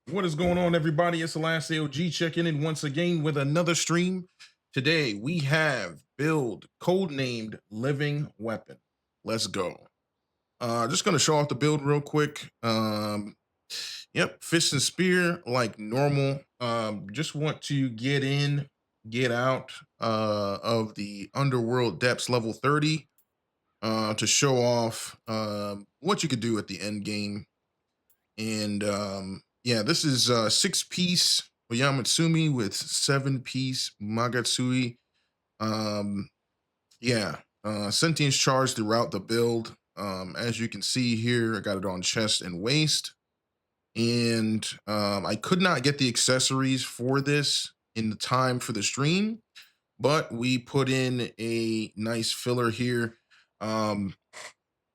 What is going on, everybody? It's the last AOG checking in once again with another stream. Today we have build codenamed Living Weapon. Let's go. Just gonna show off the build real quick. Yep, fist and spear like normal. Just want to get in, get out of the Underworld depths level 30 to show off what you could do at the end game. And yeah, this is 6-piece Oyamatsumi with 7-piece Magatsuhi. Um, yeah, sentience charge throughout the build. As you can see here, I got it on chest and waist. And I could not get the accessories for this in the time for the stream, but we put in a nice filler here.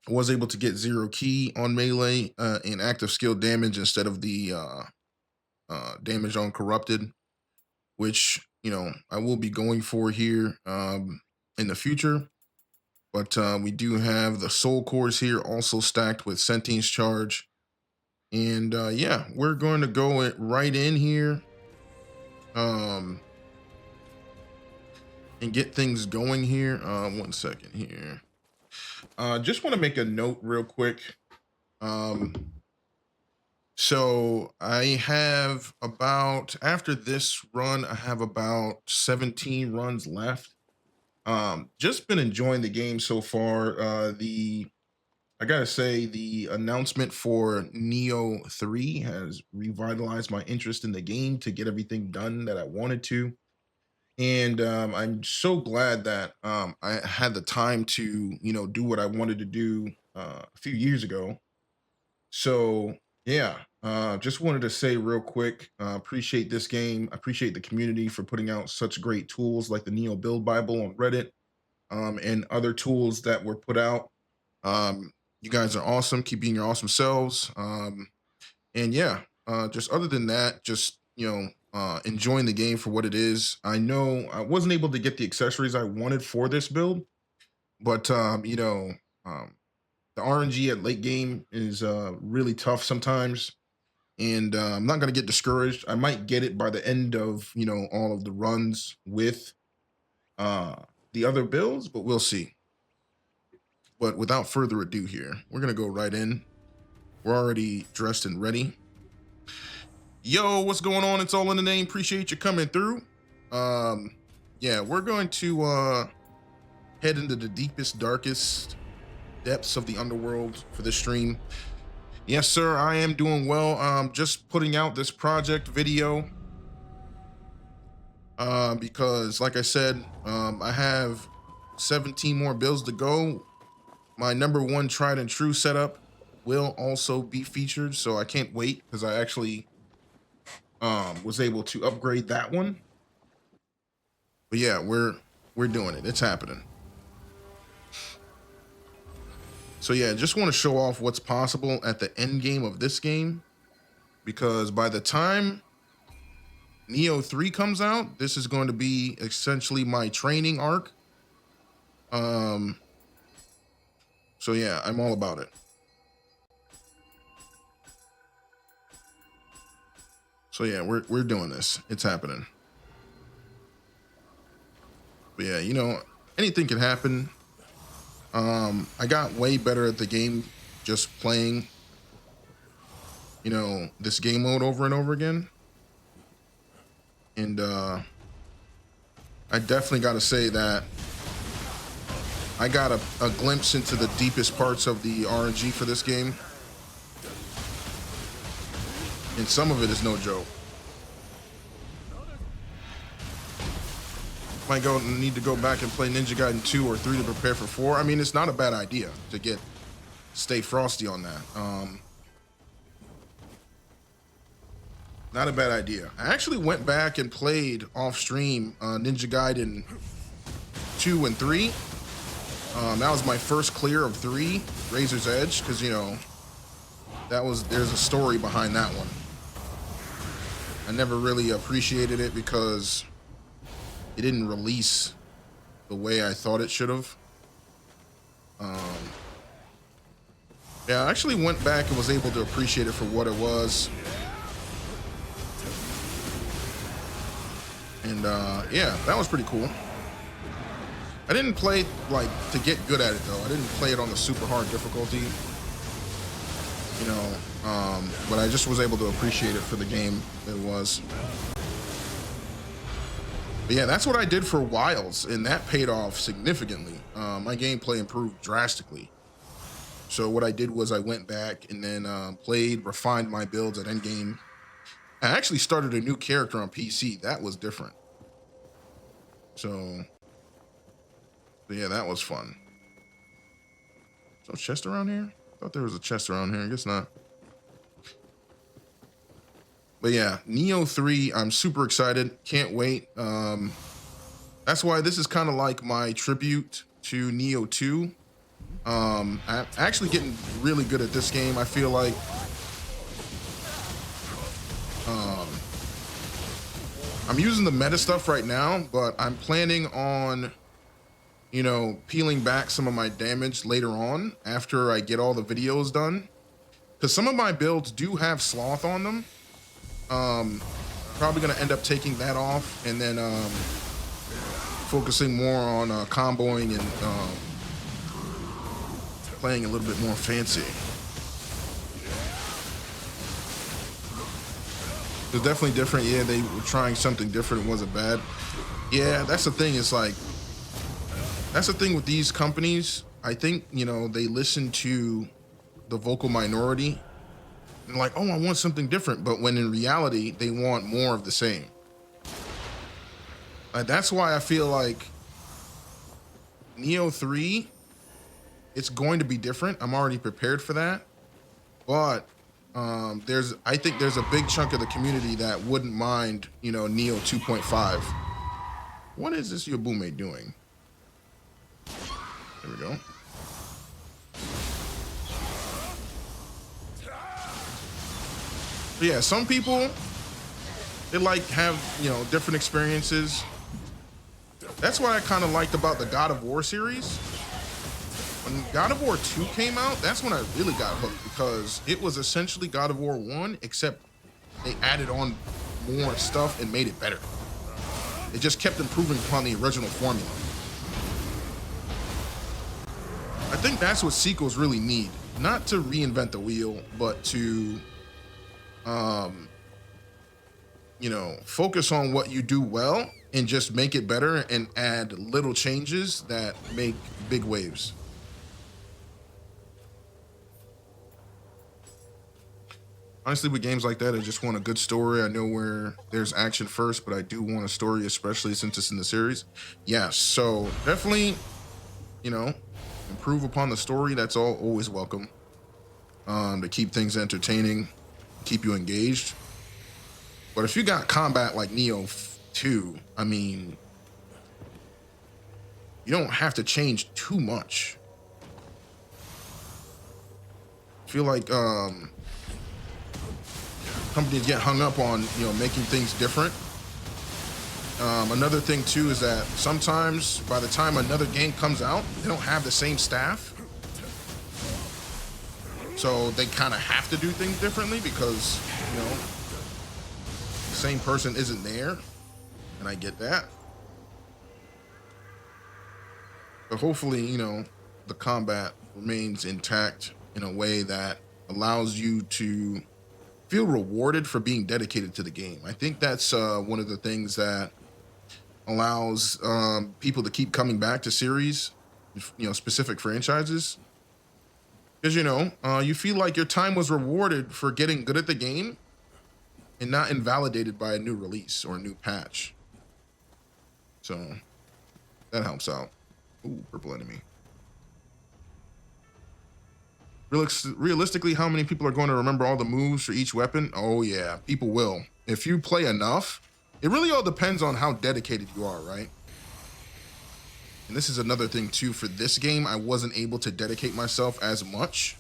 Was able to get 0 key on melee and active skill damage instead of the damage on corrupted, which I will be going for here in the future. But we do have the soul cores here also stacked with sentience charge. And yeah, we're going to go right in here um, and get things going here. 1 second here. Just want to make a note real quick. So I have about, after this run, I have about 17 runs left. Just been enjoying the game so far. I gotta say, the announcement for Neo 3 has revitalized my interest in the game to get everything done that I wanted to. And I'm so glad that I had the time to, do what I wanted to do a few years ago. So yeah, just wanted to say real quick, appreciate this game. I appreciate the community for putting out such great tools like the Neo Build Bible on Reddit, and other tools that were put out. You guys are awesome. Keep being your awesome selves. And yeah, just other than that, just enjoying the game for what it is. I know I wasn't able to get the accessories I wanted for this build, but um, the RNG at late game is really tough sometimes, and I'm not gonna get discouraged. I might get it by the end of all of the runs with uh, the other builds, but we'll see. But without further ado, here we're gonna go right in. We're already dressed and ready. Yo, what's going on? It's all in the name. Appreciate you coming through. Yeah, we're going to head into the deepest, darkest depths of the underworld for this stream. Yes, sir, I am doing well. Just putting out this project video because, like I said, I have 17 more builds to go. My #1 tried and true setup will also be featured, so I can't wait because I actually was able to upgrade that one. But yeah, we're doing it. It's happening. So yeah, just want to show off what's possible at the end game of this game, because by the time Neo 3 comes out, this is going to be essentially my training arc. So yeah, I'm all about it. So yeah, we're doing this. It's happening. But yeah, anything can happen. I got way better at the game just playing, this game mode over and over again. And I definitely got to say that I got a glimpse into the deepest parts of the RNG for this game. And some of it is no joke. Might need to go back and play Ninja Gaiden 2 or 3 to prepare for 4. I mean, it's not a bad idea to stay frosty on that. Not a bad idea. I actually went back and played off stream Ninja Gaiden 2 and 3. That was my first clear of 3, Razor's Edge, because there's a story behind that one. I never really appreciated it because it didn't release the way I thought it should have. Yeah, I actually went back and was able to appreciate it for what it was. And yeah, that was pretty cool. I didn't play to get good at it though. I didn't play it on the super hard difficulty, but I just was able to appreciate it for the game it was. But yeah, that's what I did for Wilds, and that paid off significantly. My gameplay improved drastically. So what I did was I went back and then refined my builds at endgame, I actually started a new character on PC. That was different. So yeah, that was fun. So chest around here? I thought there was a chest around here. I guess not. But yeah, Neo 3, I'm super excited. Can't wait. That's why this is kind of like my tribute to Neo 2. I'm actually getting really good at this game. I feel like I'm using the meta stuff right now, but I'm planning on, you know, peeling back some of my damage later on after I get all the videos done. Because some of my builds do have sloth on them. Probably gonna end up taking that off and then focusing more on comboing and playing a little bit more fancy. It's definitely different. Yeah, they were trying something different. It wasn't bad. Yeah, that's the thing. It's like, that's the thing with these companies. I think, you know, they listen to the vocal minority and like, oh, I want something different. But when in reality, they want more of the same. That's why I feel like Neo 3, it's going to be different. I'm already prepared for that. But I think there's a big chunk of the community that wouldn't mind, you know, Neo 2.5. What is this Yobume doing? There we go. But yeah, some people, they like have, you know, different experiences. That's what I kind of liked about the God of War series. When God of War 2 came out, that's when I really got hooked, because it was essentially God of War 1, except they added on more stuff and made it better. It just kept improving upon the original formula. I think that's what sequels really need. Not to reinvent the wheel, but to, you know, focus on what you do well and just make it better and add little changes that make big waves. Honestly, with games like that, I just want a good story. I know where there's action first, but I do want a story, especially since it's in the series. Yes, so definitely, you know, improve upon the story. That's always welcome. To keep things entertaining, keep you engaged. But if you got combat like Neo 2, I mean, you don't have to change too much. I feel like companies get hung up on, you know, making things different. Another thing too is that sometimes by the time another game comes out, they don't have the same staff, so they kind of have to do things differently because, you know, the same person isn't there, and I get that. But hopefully, you know, the combat remains intact in a way that allows you to feel rewarded for being dedicated to the game. I think that's one of the things that allows people to keep coming back to series, you know, specific franchises. Because, you know, you feel like your time was rewarded for getting good at the game and not invalidated by a new release or a new patch. So that helps out. Ooh, purple enemy. Realistically, how many people are going to remember all the moves for each weapon? Oh yeah, people will. If you play enough, it really all depends on how dedicated you are, right? And this is another thing too, for this game, I wasn't able to dedicate myself as much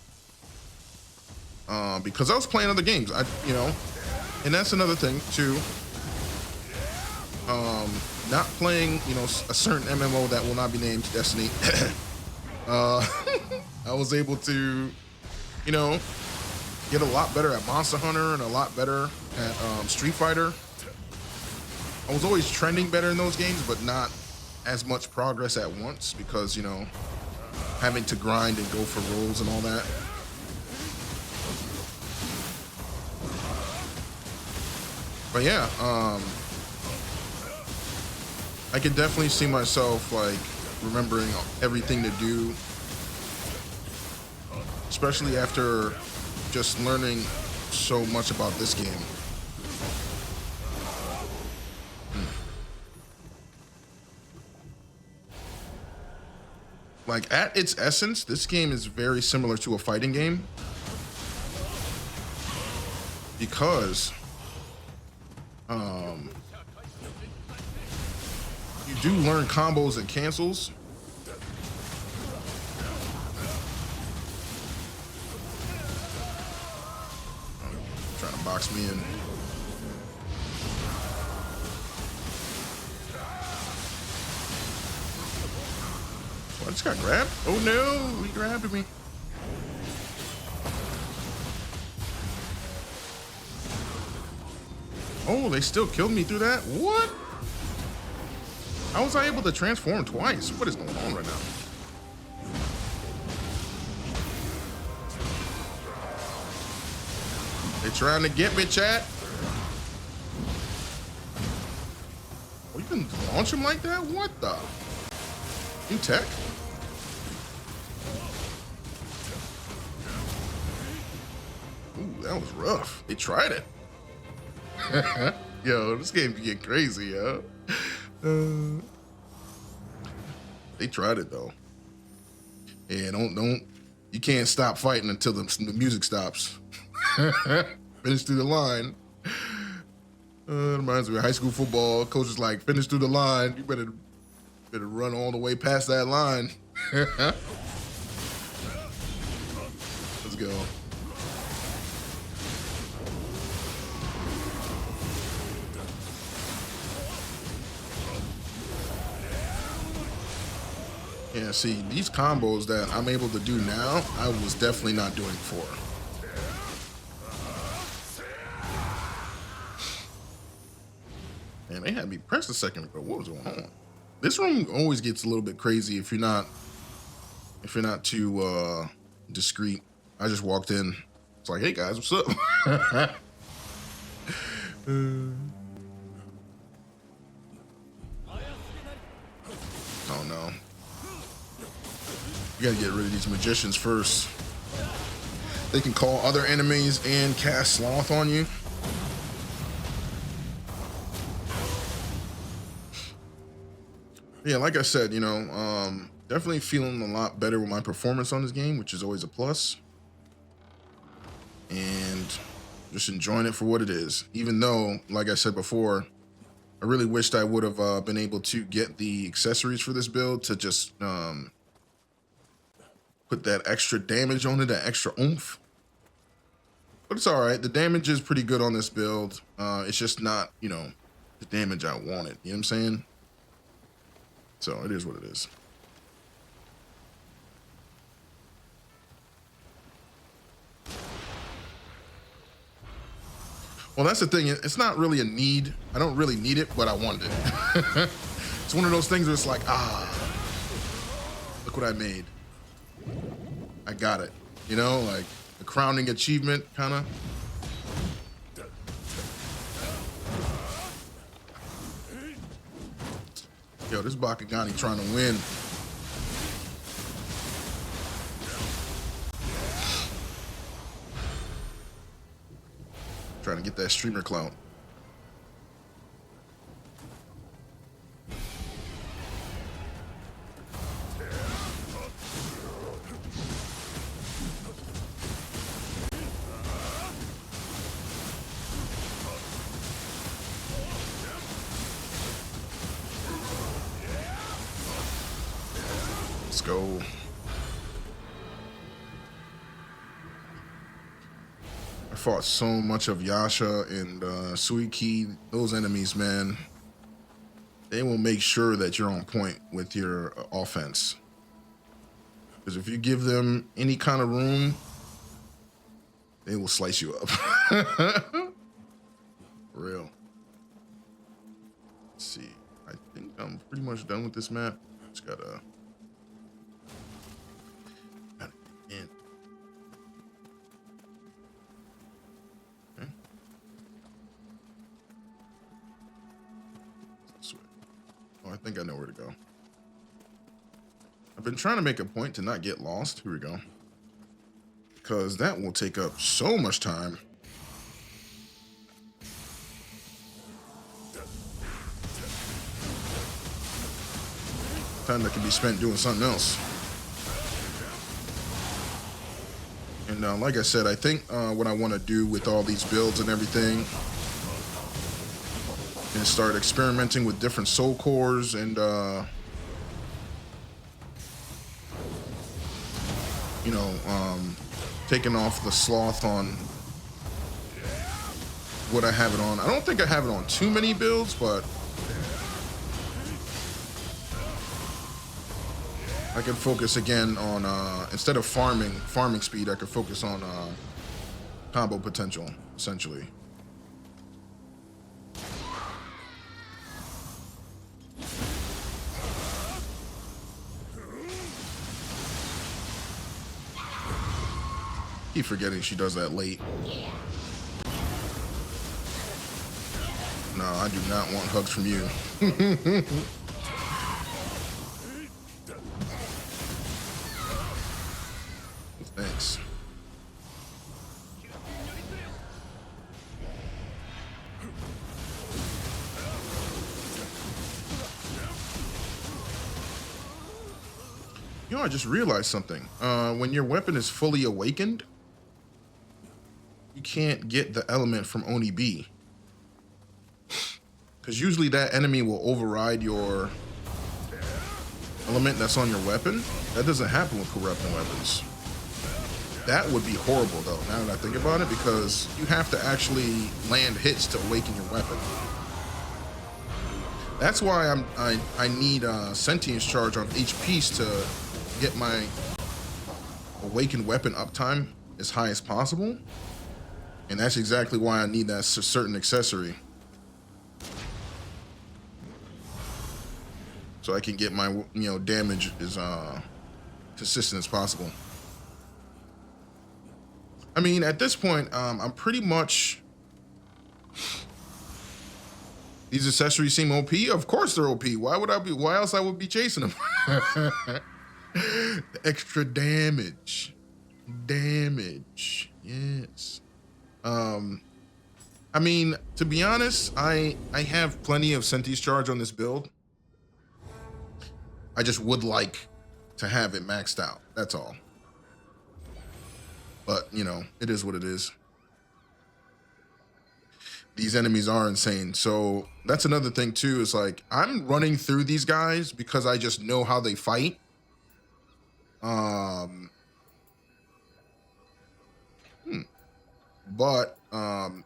because I was playing other games. You know, and that's another thing too. Not playing, you know, a certain MMO that will not be named Destiny. I was able to, you know, get a lot better at Monster Hunter and a lot better at Street Fighter. I was always trending better in those games, but not as much progress at once because, you know, having to grind and go for rolls and all that. But yeah, I could definitely see myself like remembering everything to do, especially after just learning so much about this game. Like at its essence, this game is very similar to a fighting game because you do learn combos and cancels. Trying to box me in. Oh, I just got grabbed. Oh no, he grabbed me. Oh, they still killed me through that? What? How was I able to transform twice? What is going on right now? They trying to get me, chat. Oh, you can launch him like that? What the? New tech? Ooh, that was rough. They tried it. Yo, this game can get crazy, yo. They tried it though. Yeah, don't. You can't stop fighting until the music stops. Finish through the line. It reminds me of high school football. Coach is like, finish through the line. You better run all the way past that line. Let's go. Yeah, see, these combos that I'm able to do now, I was definitely not doing before. Man, they had me pressed a second ago. What was going on? This room always gets a little bit crazy if you're not too discreet. I just walked in. It's like, hey guys, what's up? Oh no. You gotta get rid of these magicians first. They can call other enemies and cast sloth on you. Yeah, like I said, definitely feeling a lot better with my performance on this game, which is always a plus. And just enjoying it for what it is. Even though, like I said before, I really wished I would have been able to get the accessories for this build to just put that extra damage on it, that extra oomph. But it's all right. The damage is pretty good on this build. It's just not, the damage I wanted. You know what I'm saying? So it is what it is. Well, that's the thing. It's not really a need. I don't really need it, but I want it. It's one of those things where it's like, look what I made. I got it. Like a crowning achievement, kind of. Yo, this Bakugani trying to win. Trying to get that streamer clout. Let's go. I fought so much of Yasha and Suiki. Those enemies, man, they will make sure that you're on point with your offense. Because if you give them any kind of room, they will slice you up. For real. Let's see. I think I'm pretty much done with this map. Just gotta get in. Okay. This way. Oh, I think I know where to go. I've been trying to make a point to not get lost. Here we go. Because that will take up so much time. Time that can be spent doing something else. And like I said, I think what I want to do with all these builds and everything is start experimenting with different soul cores and you know, taking off the sloth on what I have it on. I don't think I have it on too many builds, but I can focus again on instead of farming speed, I could focus on combo potential, essentially. Keep forgetting she does that late. No, I do not want hugs from you. Thanks. You know, I just realized something. When your weapon is fully awakened, you can't get the element from Oni B. Because usually that enemy will override your element that's on your weapon. That doesn't happen with corrupting weapons. That would be horrible, though, now that I think about it, because you have to actually land hits to awaken your weapon. That's why I need sentience charge on HPs to get my awakened weapon uptime as high as possible. And that's exactly why I need that certain accessory. So I can get my, damage as consistent as possible. I mean, at this point, I'm pretty much... These accessories seem OP? Of course they're OP. Why else I would be chasing them? The extra damage. Yes. I mean, to be honest, I have plenty of sentience charge on this build. I just would like to have it maxed out. That's all. But, it is what it is. These enemies are insane. So that's another thing too, is like, I'm running through these guys because I just know how they fight. But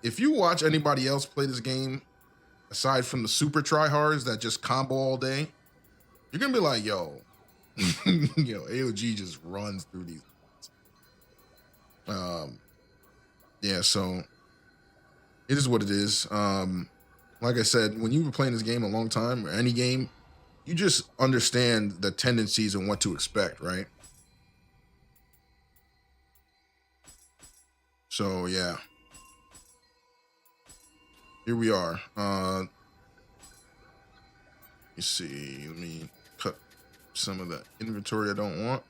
if you watch anybody else play this game, aside from the super tryhards that just combo all day, you're gonna be like, yo, AOG just runs through these. Yeah, so it is what it is. Like I said, when you've been playing this game a long time, or any game, you just understand the tendencies and what to expect, right? So yeah, here we are. Let me see. Let me cut some of the inventory I don't want.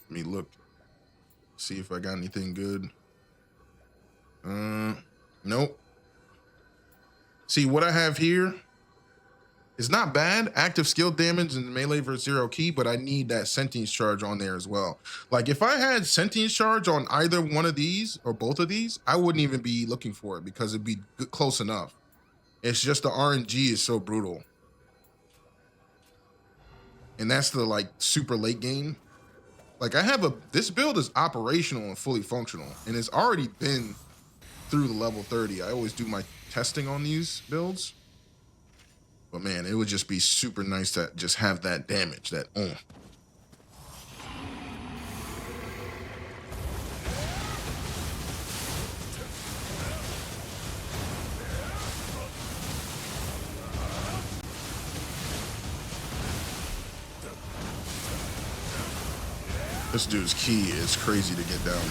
Let me look, see if I got anything good. Nope. See, what I have here is not bad. Active skill damage and melee versus zero key, but I need that sentience charge on there as well. Like, if I had sentience charge on either one of these or both of these, I wouldn't even be looking for it because it'd be close enough. It's just the RNG is so brutal. And that's the, like, super late game. Like, this build is operational and fully functional, and it's already been through the level 30. I always do my testing on these builds. But man, it would just be super nice to just have that damage, that This dude's key is crazy to get down.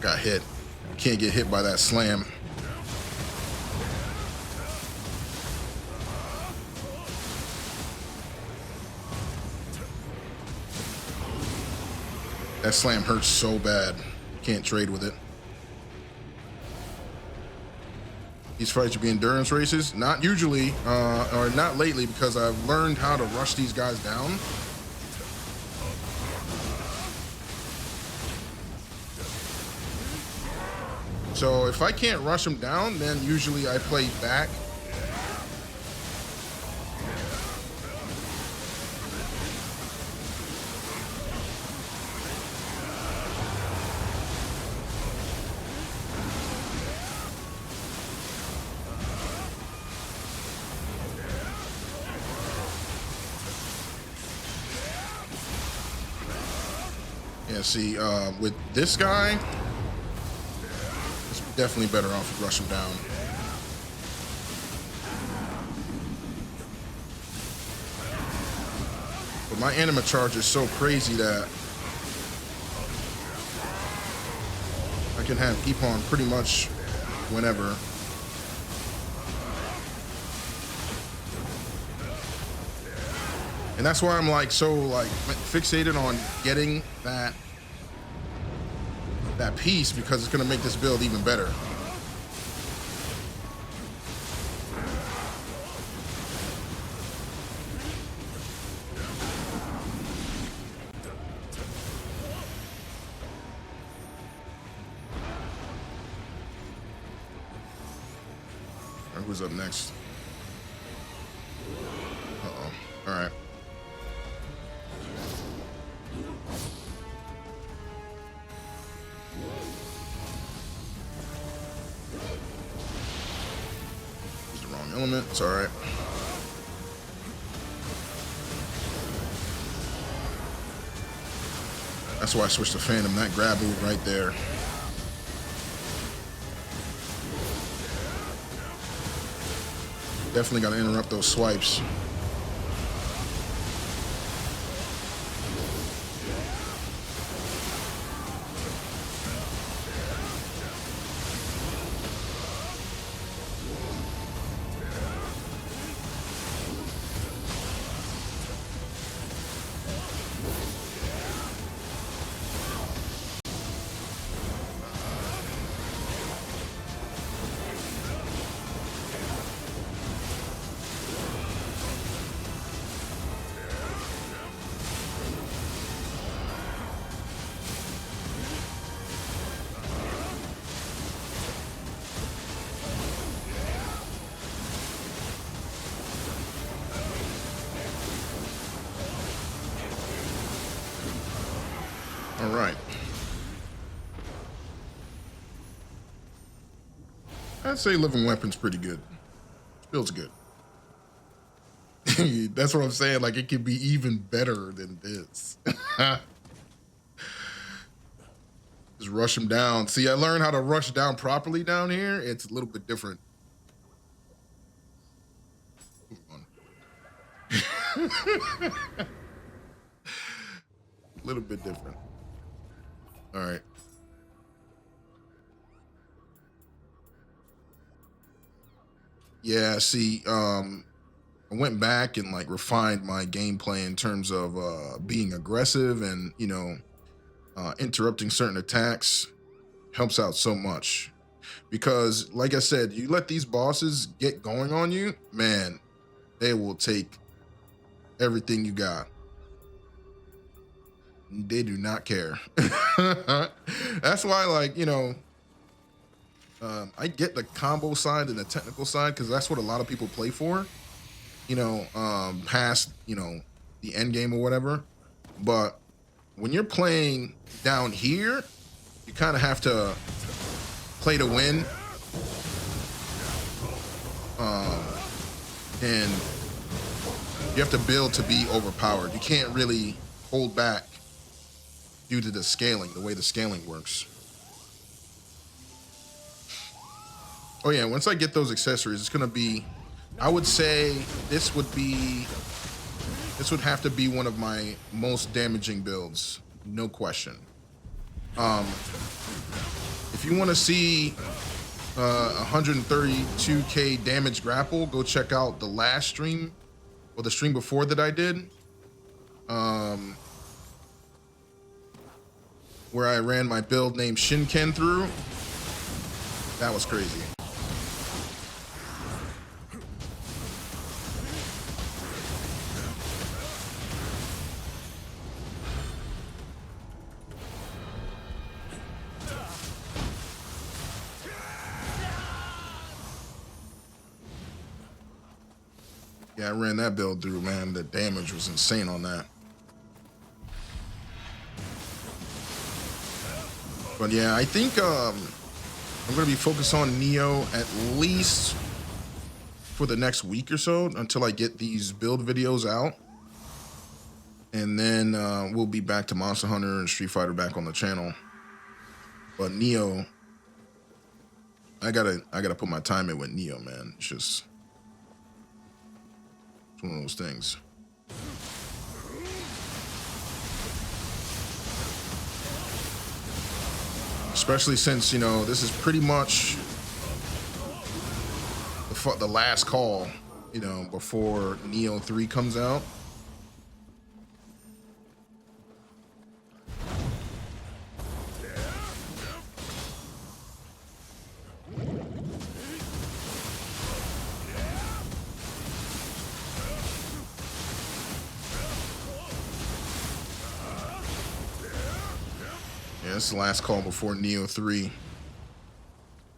got hit. Can't get hit by that slam. That slam hurts so bad. Can't trade with it. These fights should be endurance races. Not usually, or not lately, because I've learned how to rush these guys down. So if I can't rush them down, then usually I play back. Yeah, see, with this guy, it's definitely better off to rush him down. But my anima charge is so crazy that I can have Epon pretty much whenever. And that's why I'm like so like fixated on getting that piece, because it's gonna make this build even better. All right, who's up next? Uh-oh. All right. Element, it's all right. That's why I switched to Phantom. That grab move right there. Definitely got to interrupt those swipes. All right. I'd say Living Weapon's pretty good. Feels good. That's what I'm saying. Like, it could be even better than this. Just rush him down. See, I learned how to rush down properly down here. It's a little bit different. A little bit different. All right. Yeah, see, I went back and like refined my gameplay in terms of being aggressive and, you know, interrupting certain attacks helps out so much. Because like I said, you let these bosses get going on you, man, they will take everything you got. They do not care. That's why, like, you know, I get the combo side and the technical side because that's what a lot of people play for, you know, past, you know, the end game or whatever. But when you're playing down here, you kind of have to play to win. And you have to build to be overpowered. You can't really hold back due to the scaling, the way the scaling works. Oh yeah, once I get those accessories, it's gonna be, I would say this would have to be one of my most damaging builds, no question. If you want to see 132k damage grapple, go check out the last stream or the stream before that I did, where I ran my build named Shinken through. That was crazy. Yeah, I ran that build through, man. The damage was insane on that. But yeah, I think I'm gonna be focused on Neo at least for the next week or so until I get these build videos out, and then we'll be back to Monster Hunter and Street Fighter back on the channel. But Neo, I gotta put my time in with Neo, man. It's one of those things. Especially since, you know, this is pretty much the last call, you know, before Neo 3 comes out. Yeah, it's the last call before Neo 3.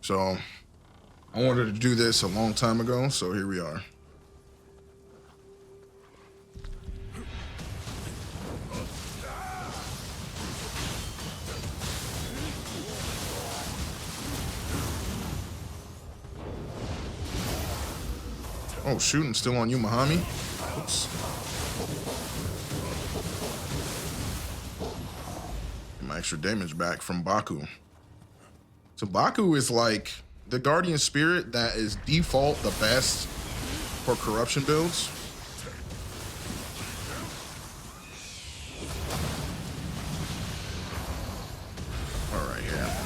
So I wanted to do this a long time ago, so here we are. Oh, shoot, I'm still on you, Mahami. Oops. Get my extra damage back from Baku. So Baku is like the Guardian Spirit that is default the best for corruption builds. All right, yeah.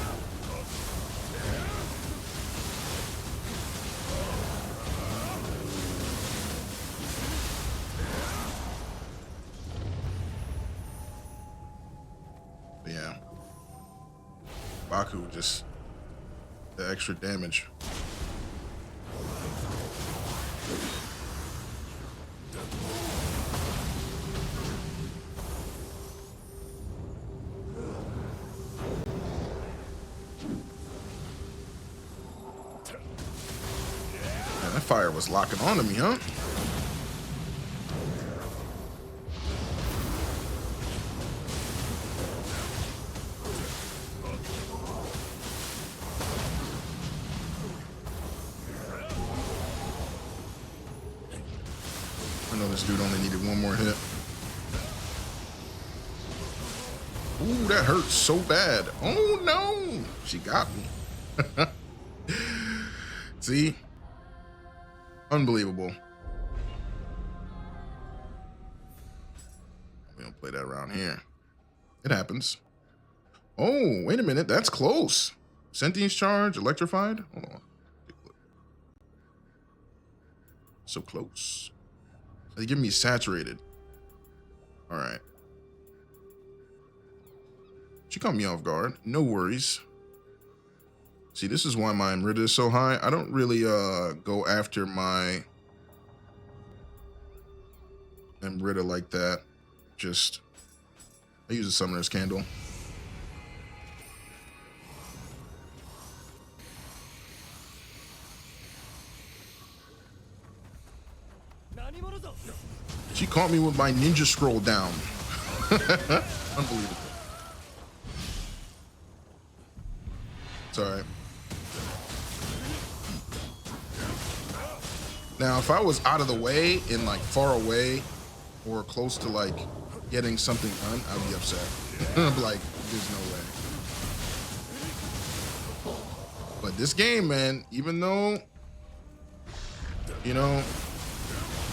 Yeah. Baku just the extra damage. Man, that fire was locking onto me, huh? I know this dude only needed one more hit. Ooh, that hurts so bad. Oh no, she got me. See? Unbelievable. We don't play that around here. It happens. Oh, wait a minute. That's close. Sentience charge, electrified. Hold on. So close. They give me saturated. All right. She caught me off guard. No worries. See, this is why my Amrita is so high. I don't really go after my Amrita like that. Just, I use a Summoner's Candle. She caught me with my ninja scroll down. Unbelievable. It's all right. Now, if I was out of the way and like far away or close to like getting something done, I'd be upset. I'd be like, there's no way. But this game, man, even though, you know,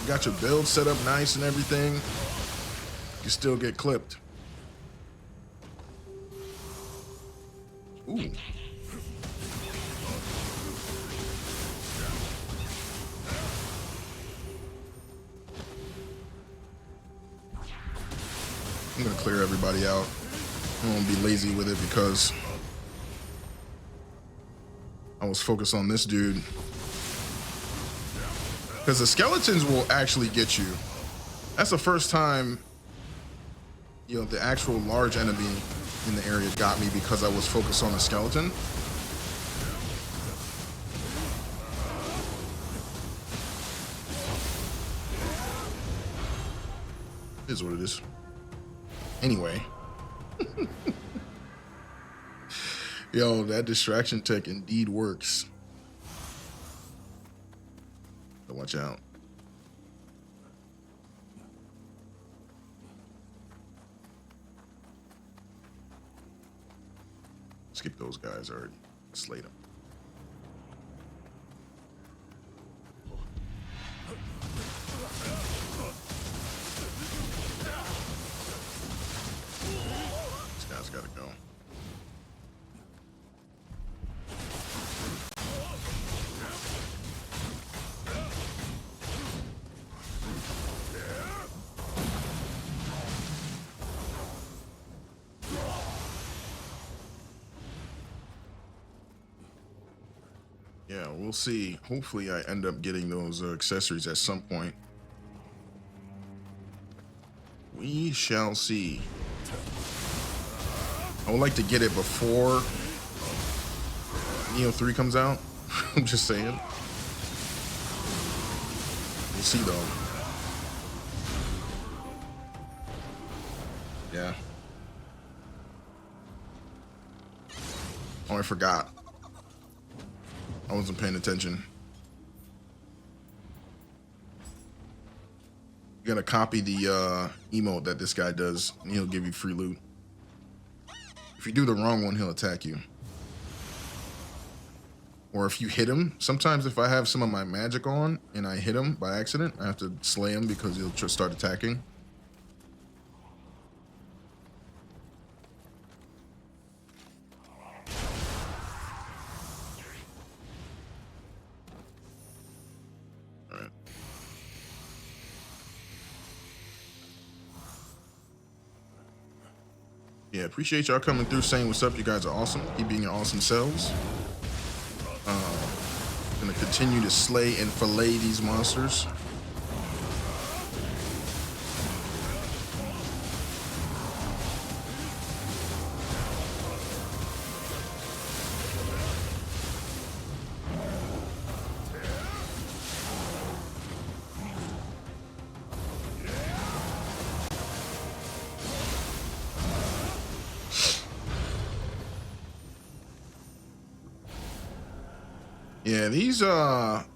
you got your build set up nice and everything, you still get clipped. Ooh. I'm gonna clear everybody out. I won't be lazy with it because I was focused on this dude. Because the skeletons will actually get you. That's the first time, you know, the actual large enemy in the area got me because I was focused on a skeleton. It is what it is. Anyway. Yo, that distraction tech indeed works. So watch out. Skip those guys already. Slate them. This guy's gotta go. Yeah, we'll see. Hopefully I end up getting those accessories at some point. We shall see. I would like to get it before Neo 3 comes out. I'm just saying. We'll see though. Yeah. Oh, I forgot. I wasn't paying attention. You gotta copy the emote that this guy does, and he'll give you free loot. If you do the wrong one, he'll attack you. Or if you hit him, sometimes if I have some of my magic on and I hit him by accident, I have to slay him because he'll just start attacking. Yeah, appreciate y'all coming through, saying what's up. You guys are awesome. Keep being your awesome selves. Gonna continue to slay and fillet these monsters. Yeah,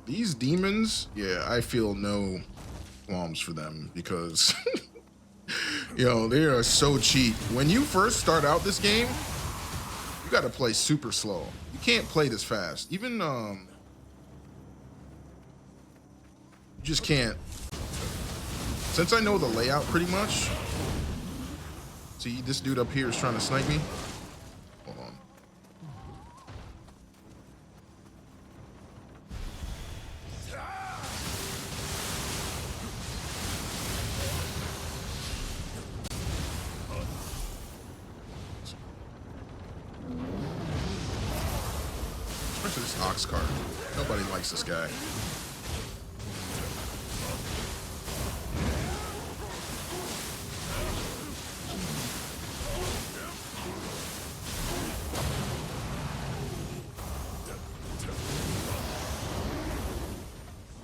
these demons, yeah, I feel no qualms for them because yo, they are so cheap. When you first start out this game, you gotta play super slow. You can't play this fast. Even you just can't. Since I know the layout pretty much. See, this dude up here is trying to snipe me. Hold on. Especially this ox cart. Nobody likes this guy.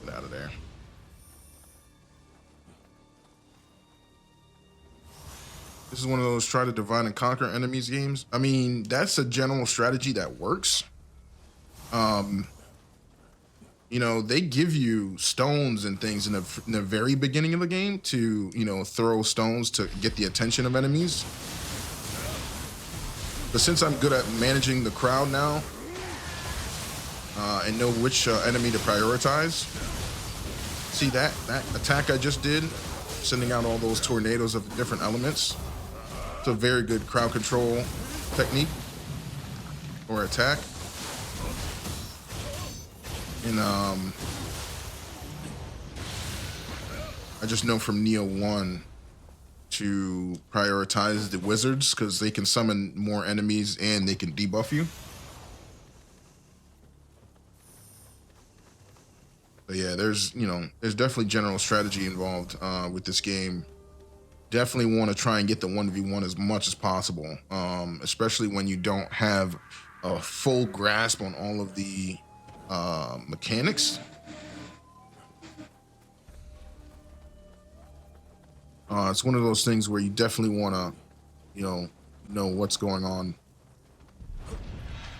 Get out of there. This is one of those try to divide and conquer enemies games. I mean, that's a general strategy that works. You know, they give you stones and things in the very beginning of the game to, you know, throw stones to get the attention of enemies. But since I'm good at managing the crowd now, and know which enemy to prioritize, see that attack I just did, sending out all those tornadoes of different elements. It's a very good crowd control technique or attack. And I just know from Neo 1 to prioritize the wizards because they can summon more enemies and they can debuff you. But yeah, there's there's definitely general strategy involved with this game. Definitely want to try and get the 1v1 as much as possible, especially when you don't have a full grasp on all of the mechanics. It's one of those things where you definitely want to, know what's going on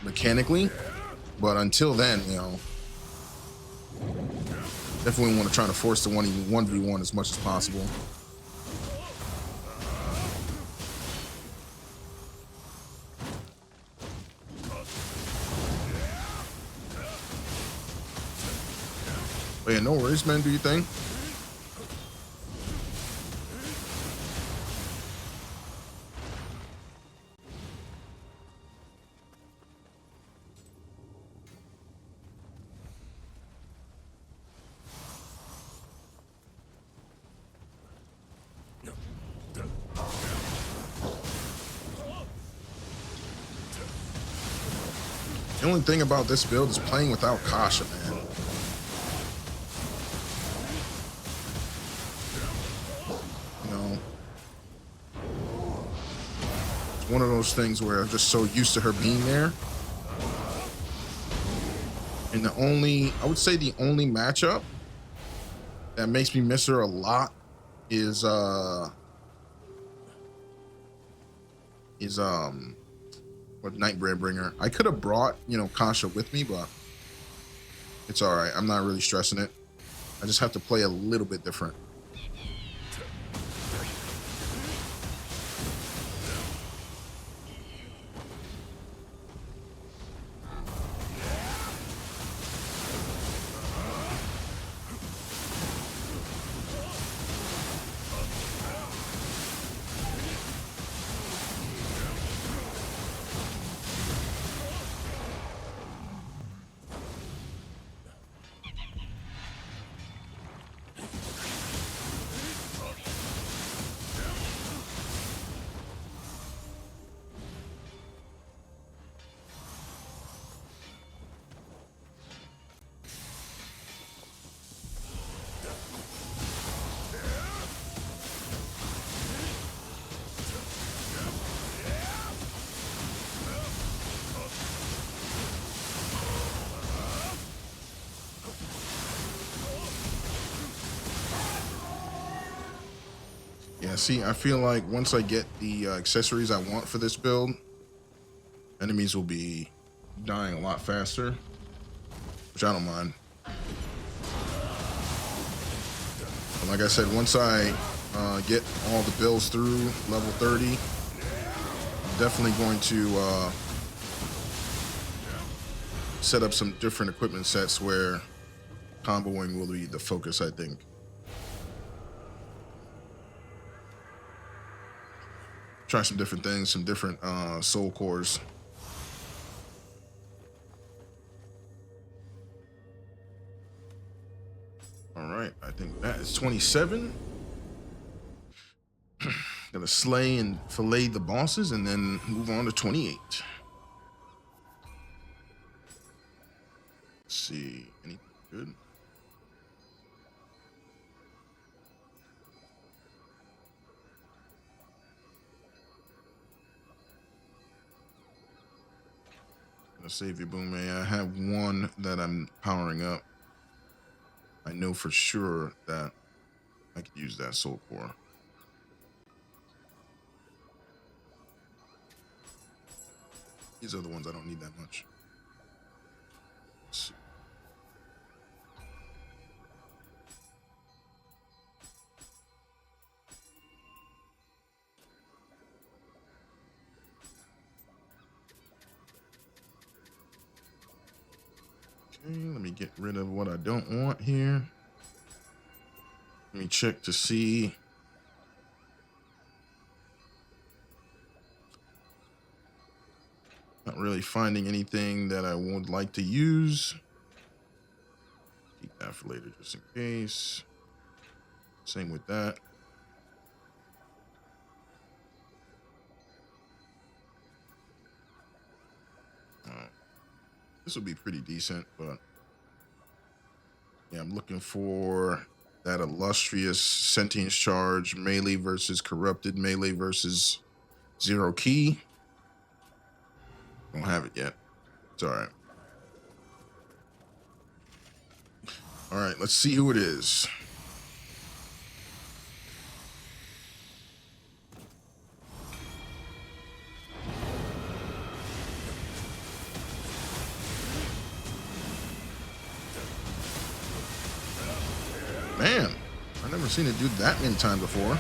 mechanically. But until then, definitely want to try to force the 1v1 as much as possible. But yeah, no worries, man. Do you think? The only thing about this build is playing without Kasha, man. It's one of those things where I'm just so used to her being there. And I would say the only matchup that makes me miss her a lot is with Nightbread Bringer. I could have brought, Kasha with me, but it's all right. I'm not really stressing it. I just have to play a little bit different. Yeah, see, I feel like once I get the accessories I want for this build, enemies will be dying a lot faster, which I don't mind. But like I said, once I get all the builds through level 30, I'm definitely going to set up some different equipment sets where comboing will be the focus, I think. Try some different things, some different soul cores. All right, I think that is 27. Gonna slay and fillet the bosses and then move on to 28. Let's see, anything good? Gonna save you, Boom Man. I have one that I'm powering up. I know for sure that I could use that soul core. These are the ones I don't need that much. Let's see. Okay, let me get rid of what I don't want here. Let me check to see. Not really finding anything that I would like to use. Keep that for later just in case. Same with that. This would be pretty decent, but yeah, I'm looking for that illustrious sentience charge, melee versus corrupted, melee versus zero key. Don't have it yet. It's all right. All right, let's see who it is. Man, I've never seen it do that many times before.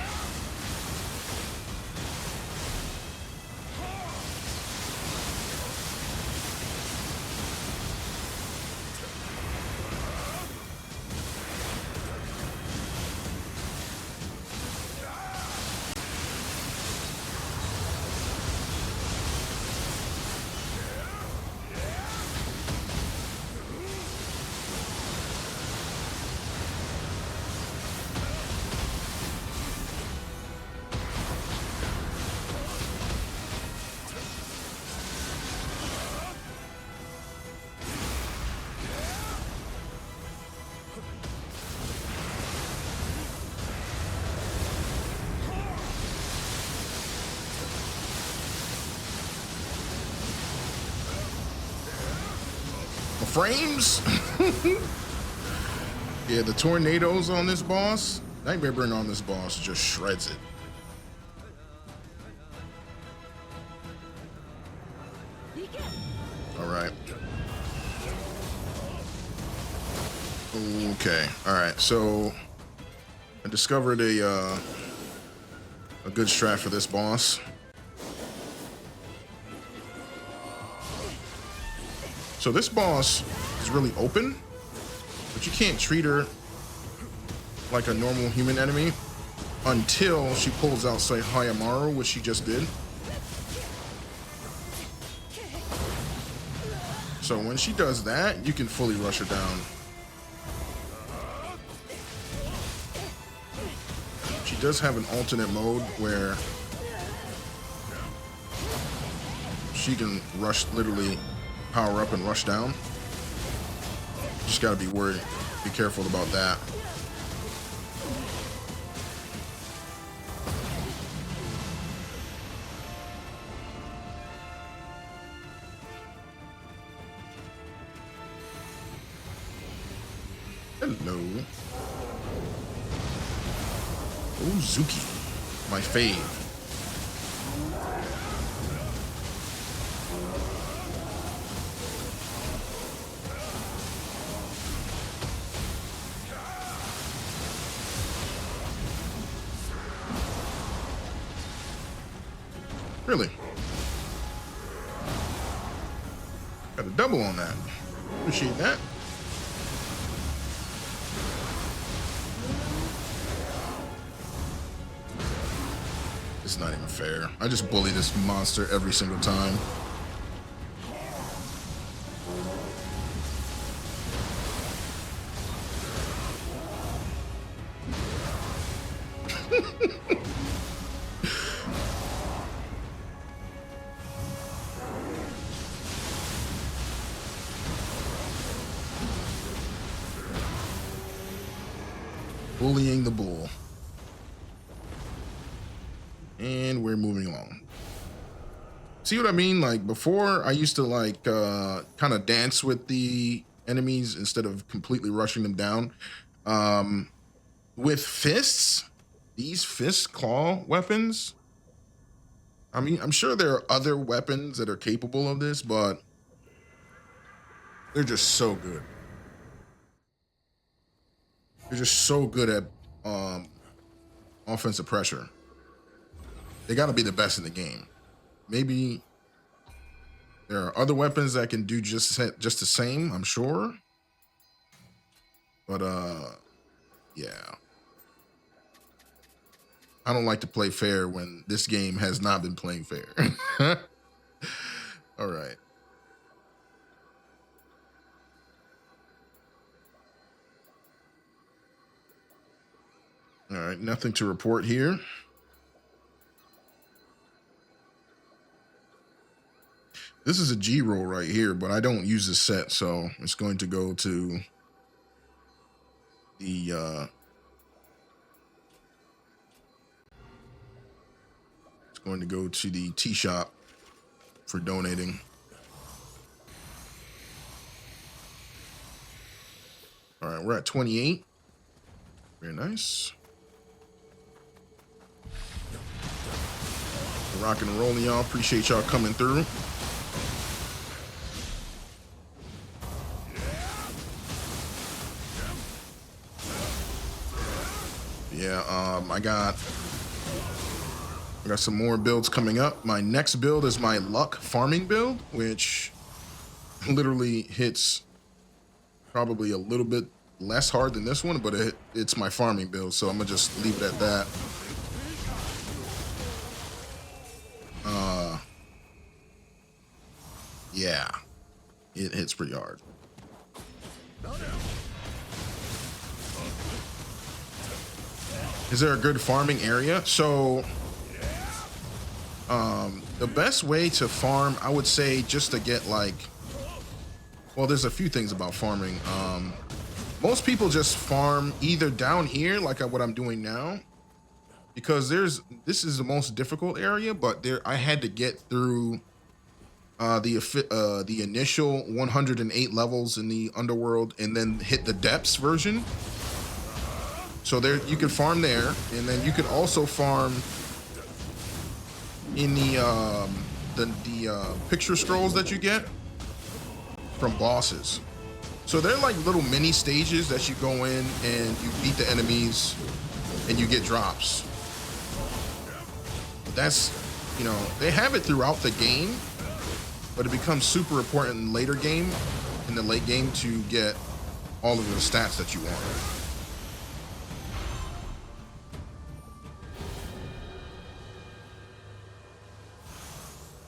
Frames. Yeah, the tornadoes on this boss, Nightmare Burn on this boss just shreds it. All right. Okay. All right. So I discovered a good strat for this boss. So this boss is really open, but you can't treat her like a normal human enemy until she pulls out, say, Hayamaru, which she just did. So when she does that, you can fully rush her down. She does have an alternate mode where she can rush, literally power up and rush down. Just gotta be worried, be careful about that. Hello. Ozuki, my fave. Really? Got a double on that. Appreciate that. It's not even fair. I just bully this monster every single time. Bullying the bull. And we're moving along. See what I mean? Like before, I used to like kind of dance with the enemies instead of completely rushing them down. With fists, these fist claw weapons, I mean, I'm sure there are other weapons that are capable of this, but they're just so good. They're just so good at offensive pressure. They got to be the best in the game. Maybe there are other weapons that can do just the same, I'm sure. But yeah. I don't like to play fair when this game has not been playing fair. All right. All right, nothing to report here. This is a G roll right here, but I don't use this set, so it's going to go to the it's going to go to the tea shop for donating. All right, we're at 28. Very nice. Rock and rolling, y'all. Appreciate y'all coming through. Yeah, I got some more builds coming up. My next build is my luck farming build, which literally hits probably a little bit less hard than this one, but it's my farming build, so I'm gonna just leave it at that. Yeah, it hits pretty hard. Is there a good farming area? So the best way to farm, I would say, just to get like, well, there's a few things about farming. Most people just farm either down here, like what I'm doing now, because this is the most difficult area, but I had to get through the initial 108 levels in the Underworld and then hit the depths version. So there you can farm there, and then you could also farm in the picture scrolls that you get from bosses. So they're like little mini stages that you go in and you beat the enemies and you get drops. But that's, you know, they have it throughout the game, but it becomes super important in later game, in the late game, to get all of the stats that you want.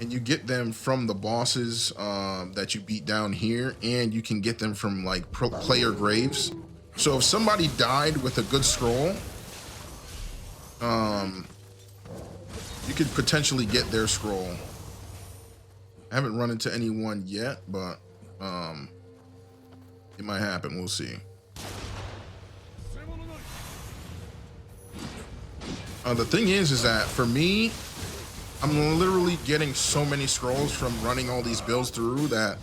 And you get them from the bosses that you beat down here, and you can get them from like player graves. So if somebody died with a good scroll, you could potentially get their scroll. I haven't run into anyone yet, but it might happen. We'll see. The thing is that for me, I'm literally getting so many scrolls from running all these builds through that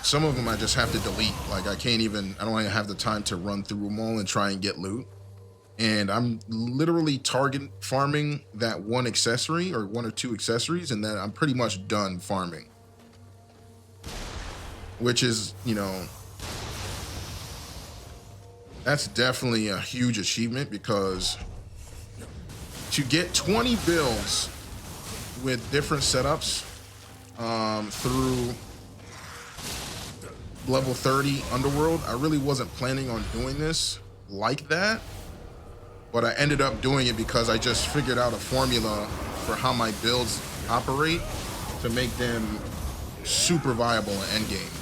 some of them I just have to delete. Like I don't even have the time to run through them all and try and get loot. And I'm literally target farming that one accessory or one or two accessories, and then I'm pretty much done farming. Which is, you know, that's definitely a huge achievement, because to get 20 builds with different setups through level 30 Underworld, I really wasn't planning on doing this like that, but I ended up doing it because I just figured out a formula for how my builds operate to make them super viable in endgame.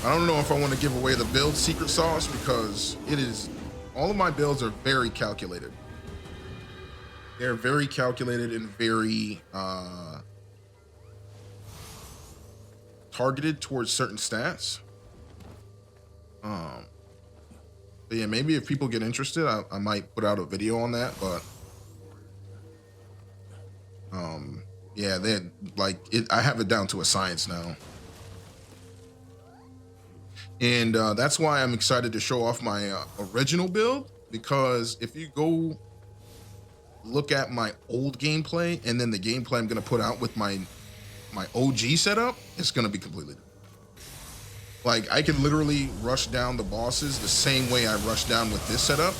I don't know if I want to give away the build secret sauce, because all of my builds are very calculated. They're very calculated and very targeted towards certain stats. But yeah, maybe if people get interested, I might put out a video on that, but yeah, I have it down to a science now. And that's why I'm excited to show off my original build, because if you go look at my old gameplay and then the gameplay I'm going to put out with my OG setup, it's going to be completely different. Like, I can literally rush down the bosses the same way I rush down with this setup.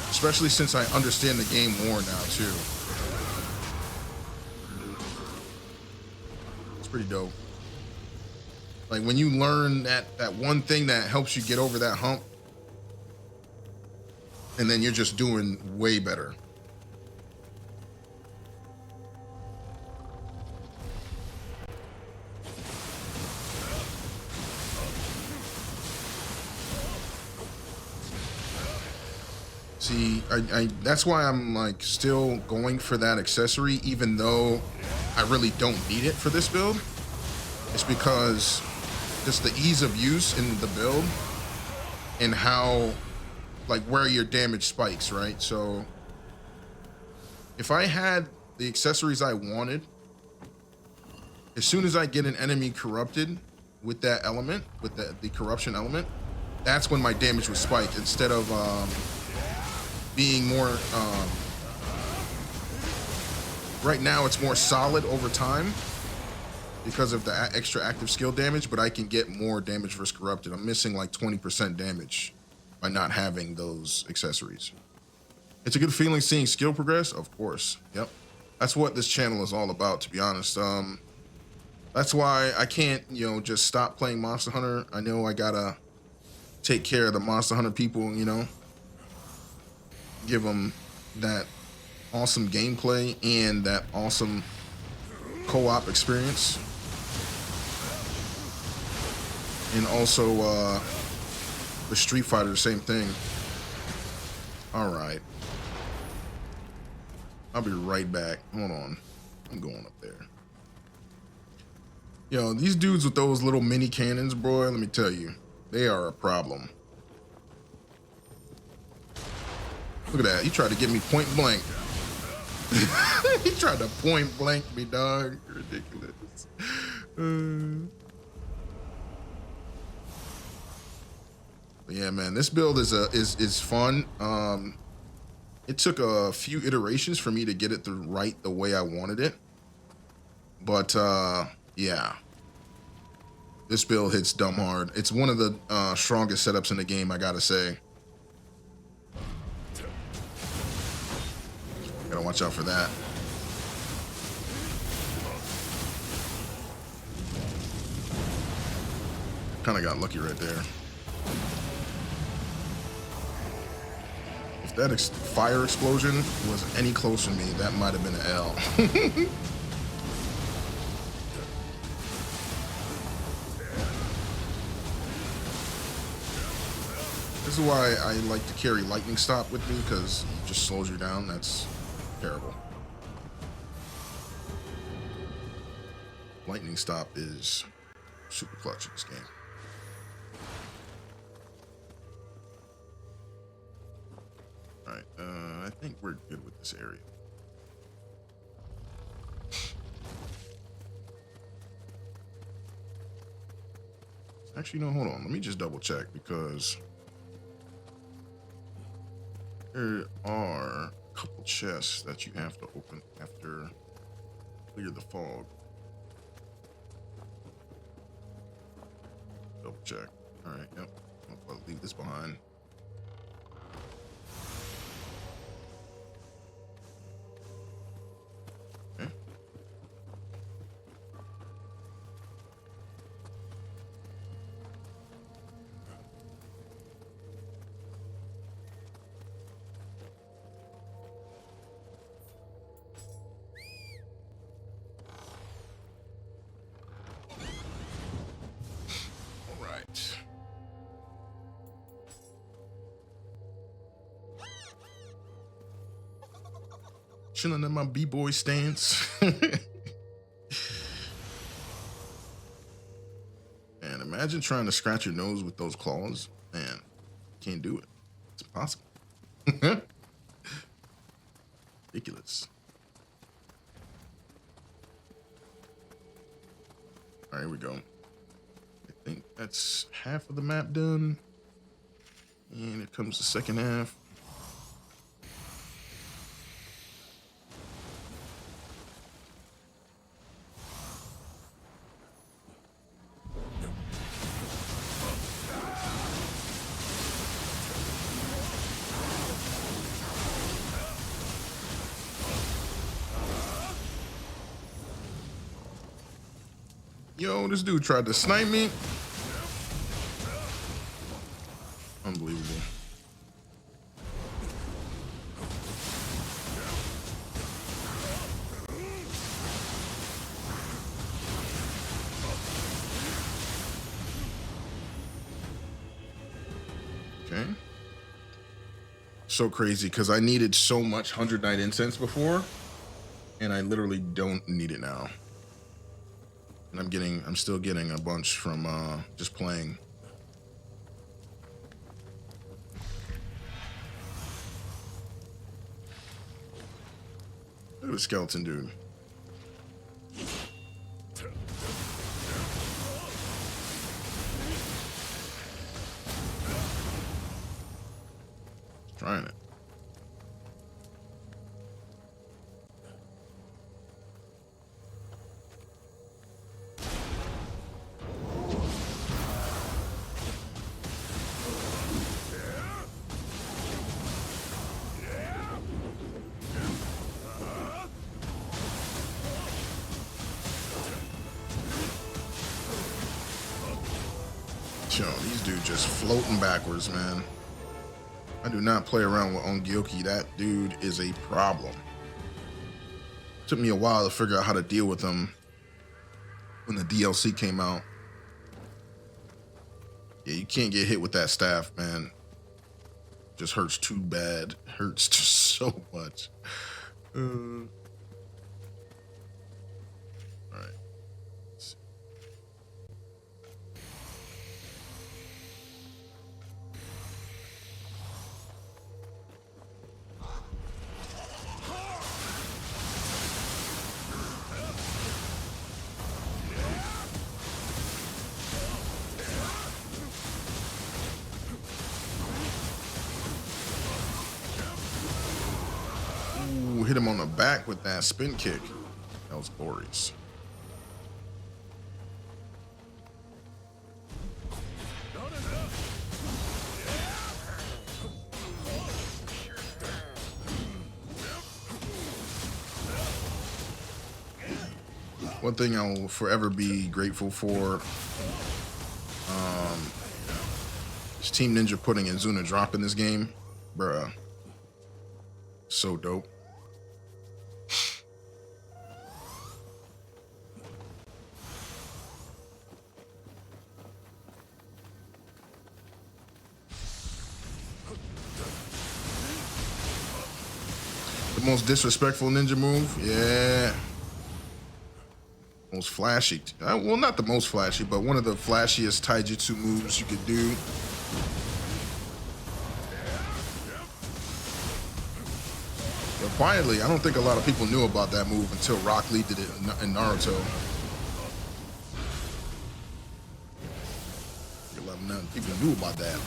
Especially since I understand the game more now, too. It's pretty dope. Like, when you learn that one thing that helps you get over that hump, and then you're just doing way better. See, I that's why I'm like still going for that accessory, even though I really don't need it for this build. It's because just the ease of use in the build and how like where your damage spikes, right? So if I had the accessories I wanted, as soon as I get an enemy corrupted with that element, with the corruption element, that's when my damage would spike instead of being more right now it's more solid over time because of the extra active skill damage, but I can get more damage versus corrupted. I'm missing like 20% damage by not having those accessories. It's a good feeling seeing skill progress, of course. Yep. That's what this channel is all about, to be honest. That's why I can't, you know, just stop playing Monster Hunter. I know I gotta take care of the Monster Hunter people, you know, give them that awesome gameplay and that awesome co-op experience. And also the Street Fighter, the same thing. All right. I'll be right back. Hold on. I'm going up there. Yo, these dudes with those little mini cannons, bro, let me tell you, they are a problem. Look at that. He tried to get me point blank. He tried to point blank me, dog. Ridiculous. Yeah, man, this build is fun. It took a few iterations for me to get it the way I wanted it. But yeah. This build hits dumb hard. It's one of the strongest setups in the game, I gotta say. Gotta watch out for that. Kind of got lucky right there. If that fire explosion was any closer to me, that might have been an L. This is why I like to carry lightning stop with me, because it just slows you down. That's terrible. Lightning stop is super clutch in this game. All right, I think we're good with this area. Actually, no, hold on. Let me just double check, because there are a couple chests that you have to open after clear the fog. Double check. All right, yep. I'll leave this behind. Okay. Chilling in my b-boy stance. And imagine trying to scratch your nose with those claws. Man, can't do it. It's impossible. Ridiculous. All right, here we go. I think that's half of the map done. And here comes the second half. Yo, this dude tried to snipe me. Unbelievable. Okay. So crazy because I needed so much 100 Night Incense before, and I literally don't need it now. And I'm still getting a bunch from just playing. Look at the skeleton dude. Trying it. Yo, these dudes just floating backwards, man. I do not play around with Ongyoki. That dude is a problem. Took me a while to figure out how to deal with him when the DLC came out. Yeah, you can't get hit with that staff, man. Just hurts too bad. Hurts just so much. All right. Ooh, hit him on the back with that spin kick. That was glorious. One thing I'll forever be grateful for is Team Ninja putting Inzuna drop in this game. Bruh. So dope. The most disrespectful ninja move? Yeah. Most flashy. Well, not the most flashy, but one of the flashiest taijutsu moves you could do. But quietly, I don't think a lot of people knew about that move until Rock Lee did it in Naruto. A lot of people knew about that,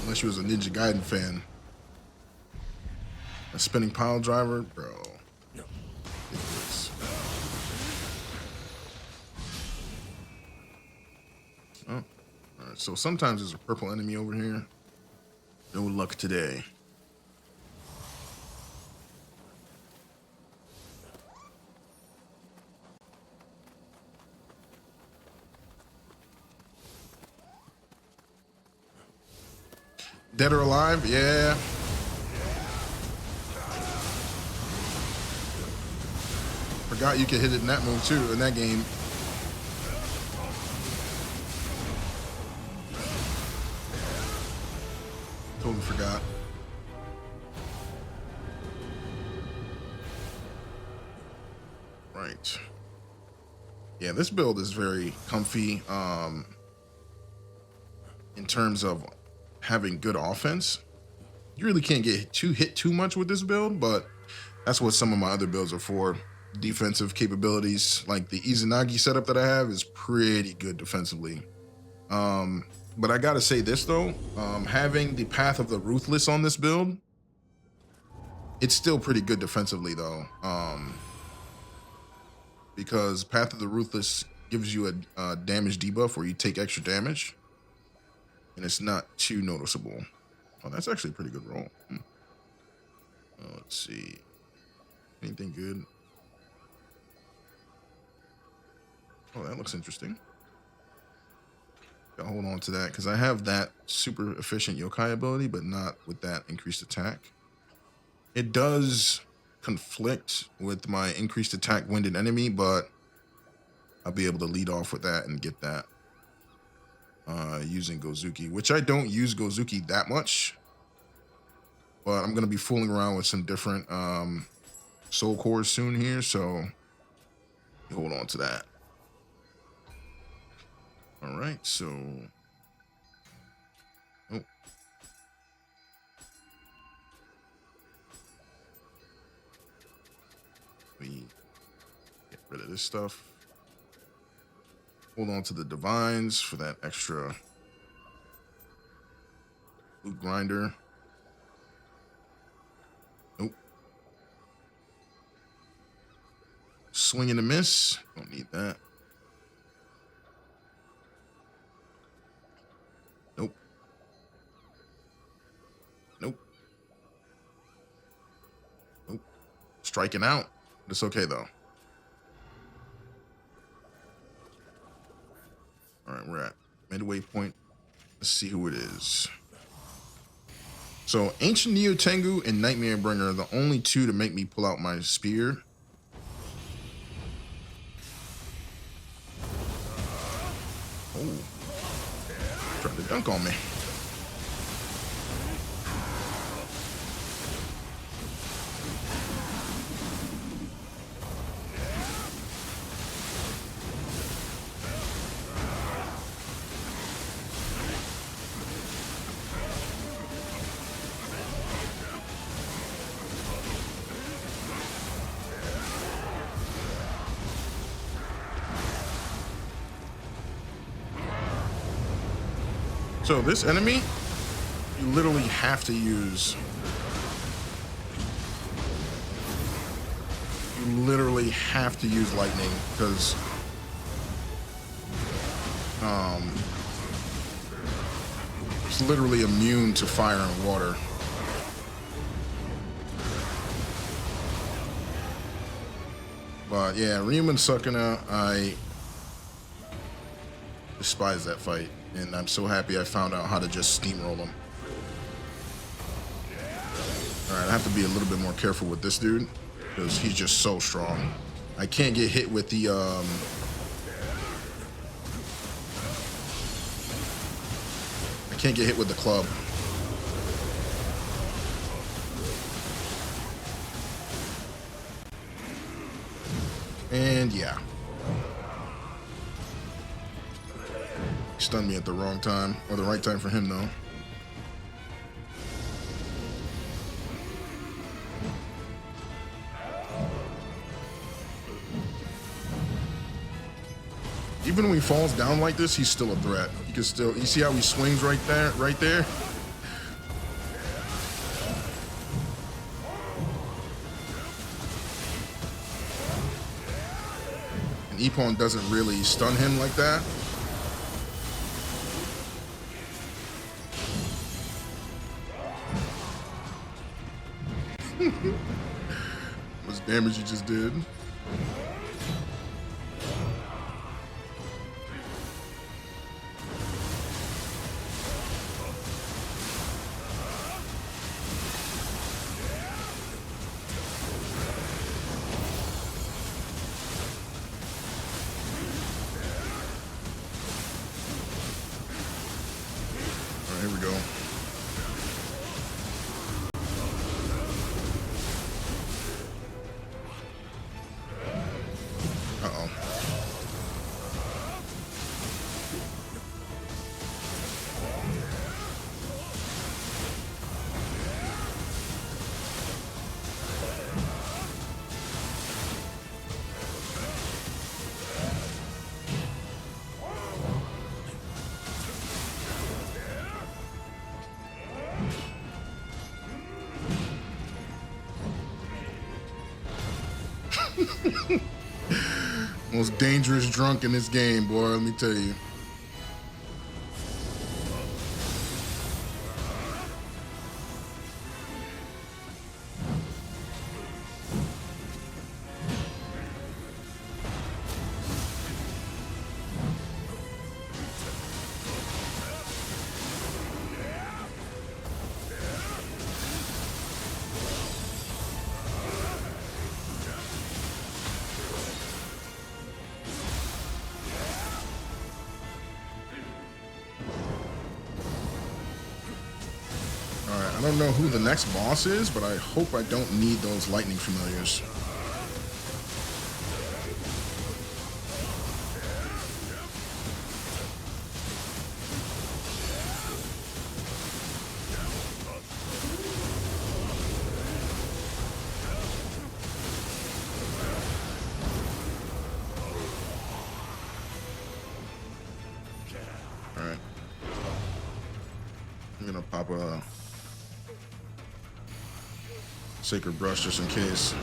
unless you was a Ninja Gaiden fan. A spinning pile driver, bro. Ridiculous. Oh, all right. So sometimes there's a purple enemy over here. No luck today. Dead or alive? Yeah. Forgot you could hit it in that move too, in that game. Totally forgot. Right. Yeah, this build is very comfy in terms of having good offense. You really can't get hit too much with this build, but that's what some of my other builds are for. Defensive capabilities, like the Izanagi setup that I have is pretty good defensively. But I gotta say this though, having the Path of the Ruthless on this build, it's still pretty good defensively though. Because Path of the Ruthless gives you a damage debuff where you take extra damage, and it's not too noticeable. Oh, that's actually a pretty good roll. Let's see. Anything good? Oh, that looks interesting. Gotta hold on to that because I have that super efficient yokai ability, but not with that increased attack. It does conflict with my increased attack winded enemy, but I'll be able to lead off with that and get that using Gozuki, which I don't use Gozuki that much. but I'm gonna be fooling around with some different soul cores soon here, so hold on to that. All right, so oh, we get rid of this stuff. Hold on to the divines for that extra loot grinder. Nope. Swing and a miss. Don't need that. Nope. Nope. Nope. Striking out. But it's okay though. All right, we're at midway point. Let's see who it is. So Ancient Neo Tengu and Nightmare Bringer are the only two to make me pull out my spear. Oh, tried to dunk on me. So this enemy, you literally have to use. You literally have to use lightning because it's literally immune to fire and water. But yeah, Ryuman Sukuna, I despise that fight. And I'm so happy I found out how to just steamroll him. All right, I have to be a little bit more careful with this dude because he's just so strong. I can't get hit with the I can't get hit with the club. And yeah. Stunned me at the wrong time, or the right time for him though. Even when he falls down like this, he's still a threat. You can still, you see how he swings right there, right there? And Ippon doesn't really stun him like that. How much damage you just did. All right, here we go. Most dangerous drunk in this game, boy, let me tell you. I don't know who the next boss is, but I hope I don't need those lightning familiars. All right. I'm gonna pop a sacred brush just in case.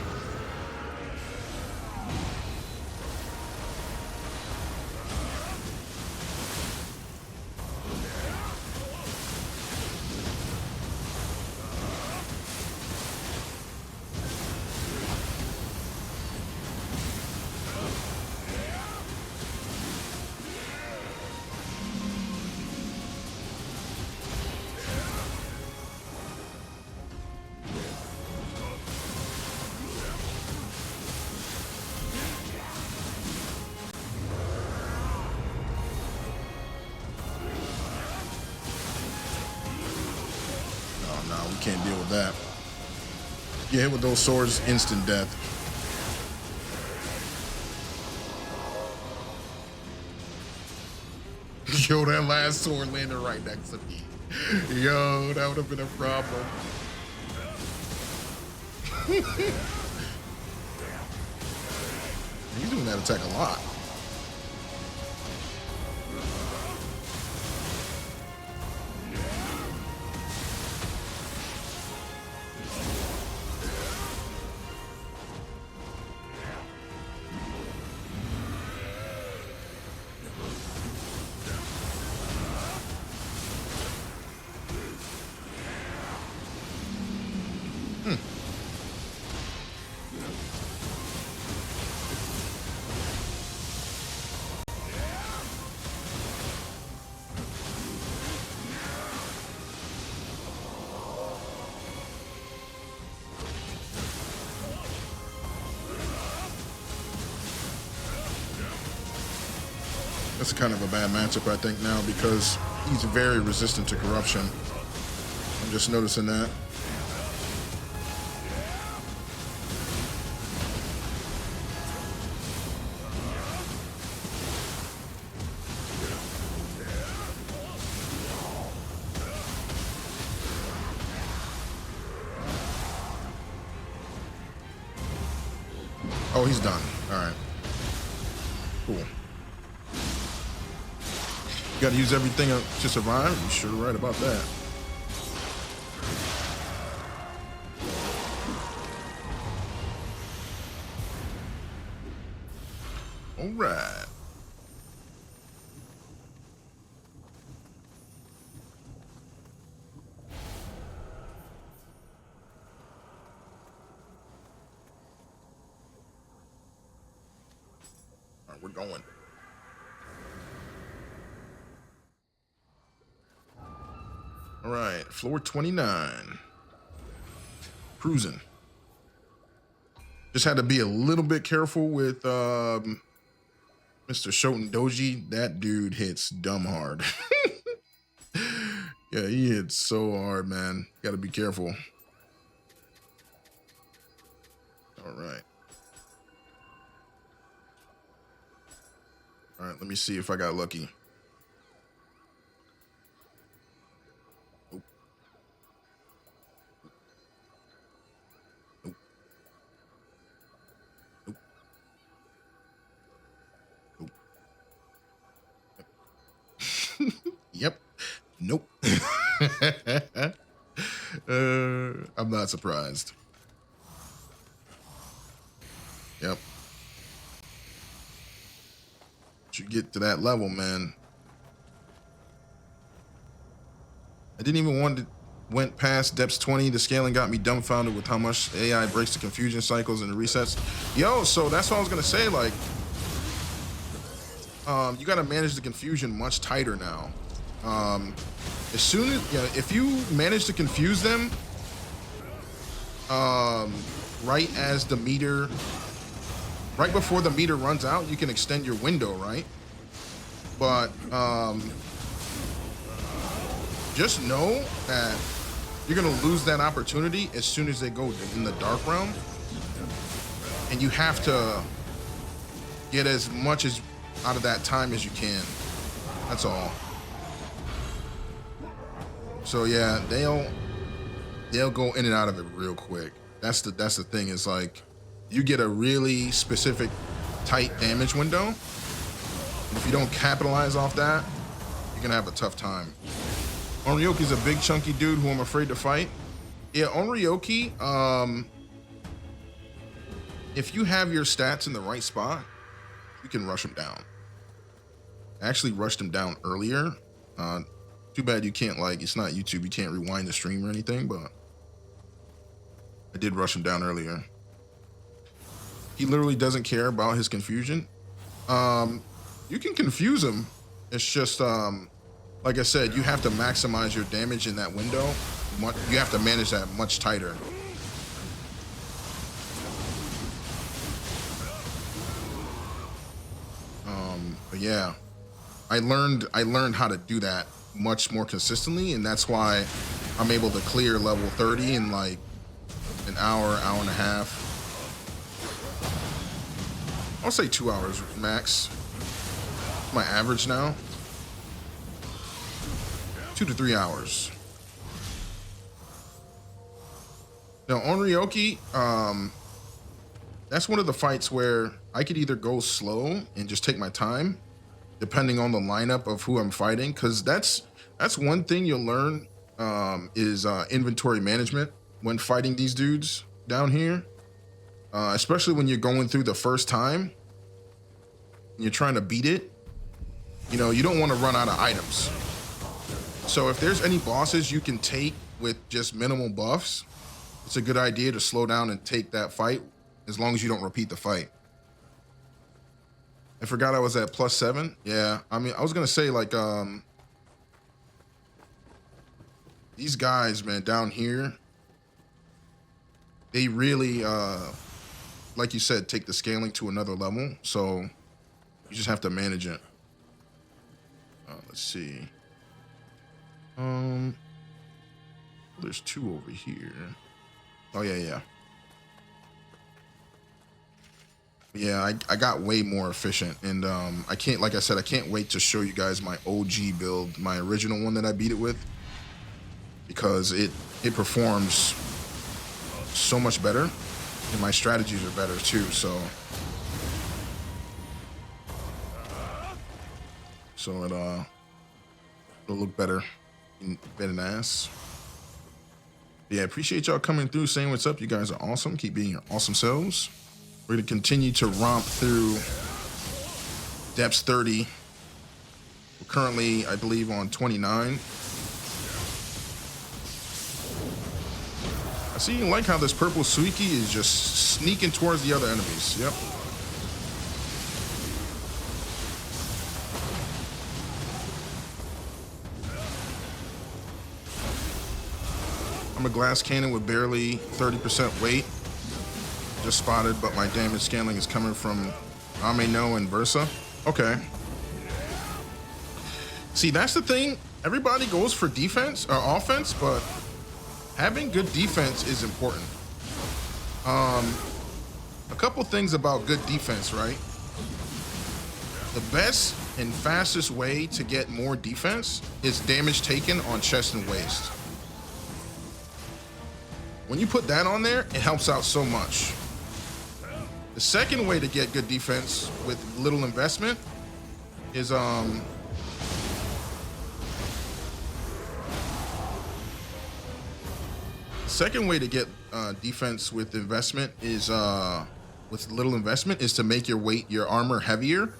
No, we can't deal with that. Get hit with those swords, instant death. Yo, that last sword landed right next to me. Yo, that would have been a problem. He's doing that attack a lot. That's kind of a bad matchup, I think, now, because he's very resistant to corruption. I'm just noticing that. Oh, he's done. All right. Cool. You gotta use everything to survive? You're sure right about that. All right. All right, we're going. All right, floor 29. Cruising. Just had to be a little bit careful with Mr. Shoten Doji. That dude hits dumb hard. Yeah, he hits so hard, man. Got to be careful. All right. All right, let me see if I got lucky. Yep. Nope. I'm not surprised. Yep. Once you get to that level, man. I didn't even went past depths 20. The scaling got me dumbfounded with how much AI breaks the confusion cycles and the resets. Yo, so that's what I was gonna say. Like, you gotta manage the confusion much tighter now. As soon as, if you manage to confuse them, right as the meter, right before the meter runs out, you can extend your window, right? But just know that you're gonna lose that opportunity as soon as they go in the dark realm, and you have to get as much as out of that time as you can. That's all. So yeah, they'll go in and out of it real quick. That's the thing, is like you get a really specific tight damage window. And if you don't capitalize off that, you're gonna have a tough time. Onryoki's a big chunky dude who I'm afraid to fight. Yeah, Onryoki, if you have your stats in the right spot, you can rush him down. I actually rushed him down earlier. Too bad you can't, like, it's not YouTube, you can't rewind the stream or anything, but I did rush him down earlier. He literally doesn't care about his confusion. You can confuse him. It's just, like I said, you have to maximize your damage in that window. You have to manage that much tighter. But yeah, I learned how to do that much more consistently, and that's why I'm able to clear level 30 in like an hour and a half. I'll say 2 hours max. My average now. 2 to 3 hours. Now Onryoki, that's one of the fights where I could either go slow and just take my time, depending on the lineup of who I'm fighting, because that's one thing you'll learn, is inventory management when fighting these dudes down here, especially when you're going through the first time and you're trying to beat it. You know, you don't want to run out of items. So if there's any bosses you can take with just minimal buffs, it's a good idea to slow down and take that fight, as long as you don't repeat the fight. I forgot I was at +7. Yeah, I mean, I was gonna say, like, these guys, man, down here, they really, like you said, take the scaling to another level. So you just have to manage it. Let's see. There's 2 over here. Oh yeah. Yeah, I got way more efficient, and I can't, like I said, I can't wait to show you guys my OG build, my original one that I beat it with, because it performs so much better, and my strategies are better too. So it'll look better in ass. Yeah, appreciate y'all coming through, saying what's up. You guys are awesome. Keep being your awesome selves. We're gonna continue to romp through depths 30. We're currently, I believe, on 29. I see you like how this purple Suiki is just sneaking towards the other enemies. Yep. I'm a glass cannon with barely 30% weight. Just spotted, but my damage scaling is coming from Ameno and Versa. Okay. See, that's the thing. Everybody goes for defense or offense, but having good defense is important. A couple things about good defense, right? The best and fastest way to get more defense is damage taken on chest and waist. When you put that on there, it helps out so much. The second way to get good defense with little investment is the second way to get defense with investment is with little investment is to make your armor heavier,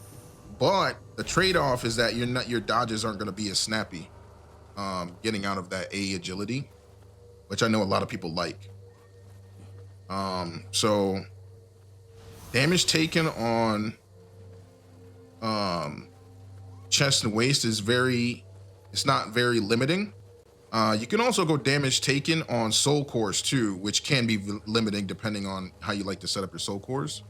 but the trade-off is that your dodges aren't going to be as snappy, getting out of that A agility, which I know a lot of people like. So damage taken on chest and waist is it's not very limiting. You can also go damage taken on soul cores too, which can be limiting depending on how you like to set up your soul cores.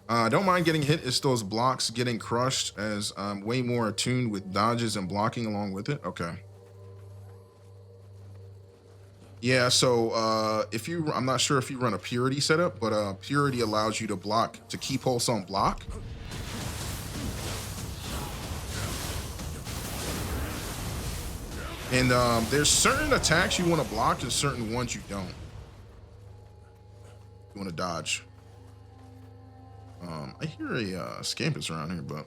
Don't mind getting hit. It's those blocks getting crushed, as I'm way more attuned with dodges and blocking along with it. Okay. Yeah, so if you, I'm not sure if you run a purity setup, but purity allows you to block, to keep pulse on block. And there's certain attacks you want to block and certain ones you don't. You want to dodge. I hear a Scampus around here, but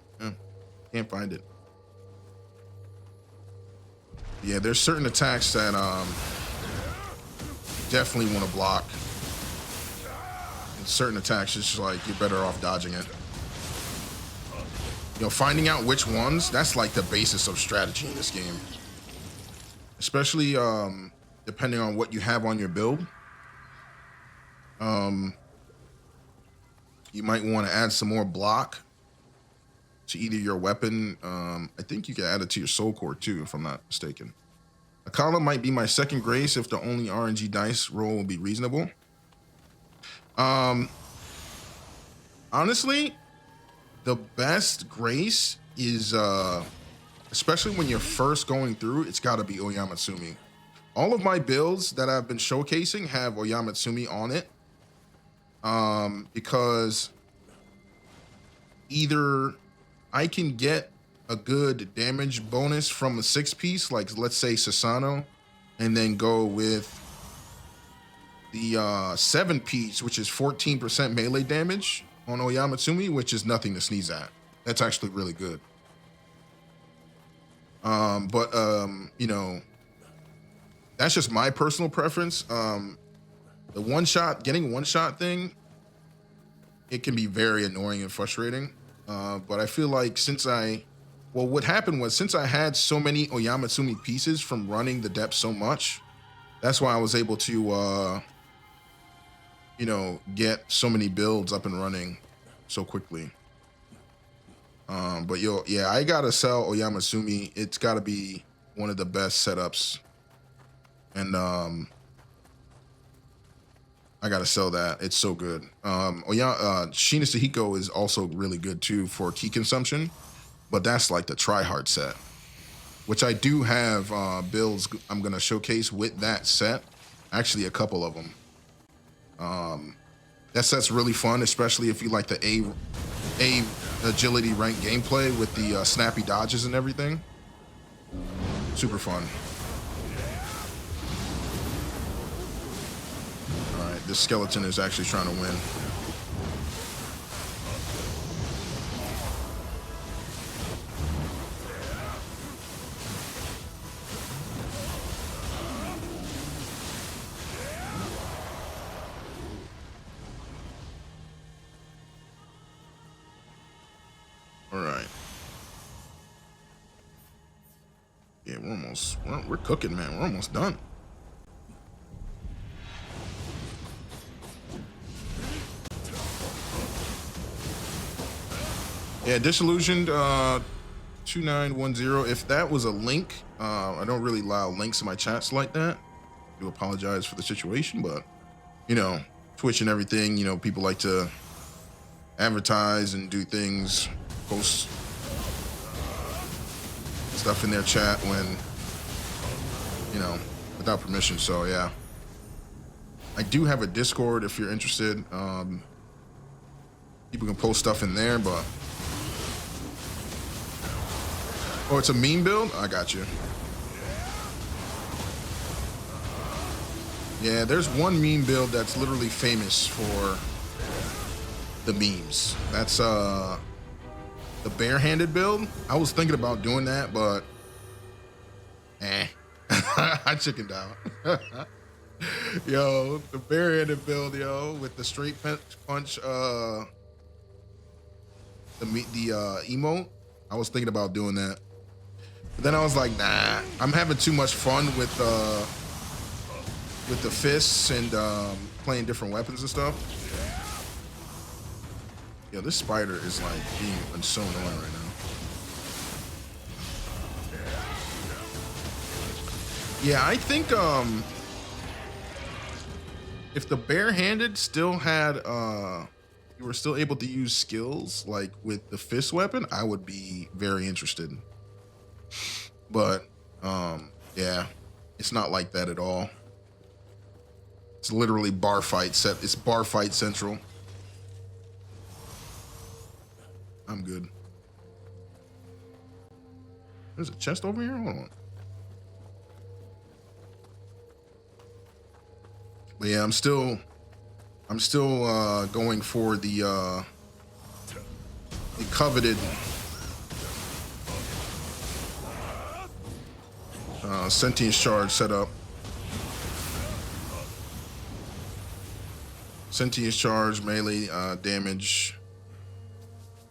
can't find it. Yeah, there's certain attacks that definitely want to block. And certain attacks, it's just like you're better off dodging it. You know, finding out which ones, that's like the basis of strategy in this game. Especially depending on what you have on your build. You might want to add some more block to either your weapon. I think you can add it to your soul core too, if I'm not mistaken. Akala might be my second grace if the only RNG dice roll will be reasonable. Honestly, the best grace is, especially when you're first going through, it's got to be Oyamatsumi. All of my builds that I've been showcasing have Oyamatsumi on it. Because either I can get a good damage bonus from a 6-piece, like let's say Sasano, and then go with the 7-piece, which is 14% melee damage on Oyamatsumi, which is nothing to sneeze at. That's actually really good. You know, that's just my personal preference. The getting one shot thing, it can be very annoying and frustrating. But I feel like what happened was, since I had so many Oyamatsumi pieces from running the depth so much, that's why I was able to, you know, get so many builds up and running so quickly. But yeah, I gotta sell Oyamatsumi. It's gotta be one of the best setups. And I gotta sell that. It's so good. Shina Sahiko is also really good too for key consumption, but that's like the try-hard set, which I do have builds I'm gonna showcase with that set. Actually, a couple of them. That set's really fun, especially if you like the A agility rank gameplay with the snappy dodges and everything. Super fun. All right, this skeleton is actually trying to win. All right. Yeah, we're cooking, man. We're almost done. Yeah, Disillusioned 2910. If that was a link, I don't really allow links in my chats like that. I do apologize for the situation, but you know, Twitch and everything, you know, people like to advertise and do things, post stuff in their chat when, you know, without permission. So yeah, I do have a Discord if you're interested. People can post stuff in there, but oh, it's a meme build? I got you. Yeah, there's one meme build that's literally famous for the memes. That's the barehanded build. I was thinking about doing that, but I chickened out. Yo, the barehanded build, yo, with the straight punch, the emote. I was thinking about doing that. But then I was like, nah, I'm having too much fun with the fists and playing different weapons and stuff. Yo, this spider is like being so annoying right now. Yeah, I think if the barehanded still had you were still able to use skills like with the fist weapon, I would be very interested. But yeah, it's not like that at all. It's literally bar fight set. It's bar fight central. I'm good. There's a chest over here. Hold on. But yeah, I'm still going for the coveted sentience charge setup. Sentience charge, melee damage,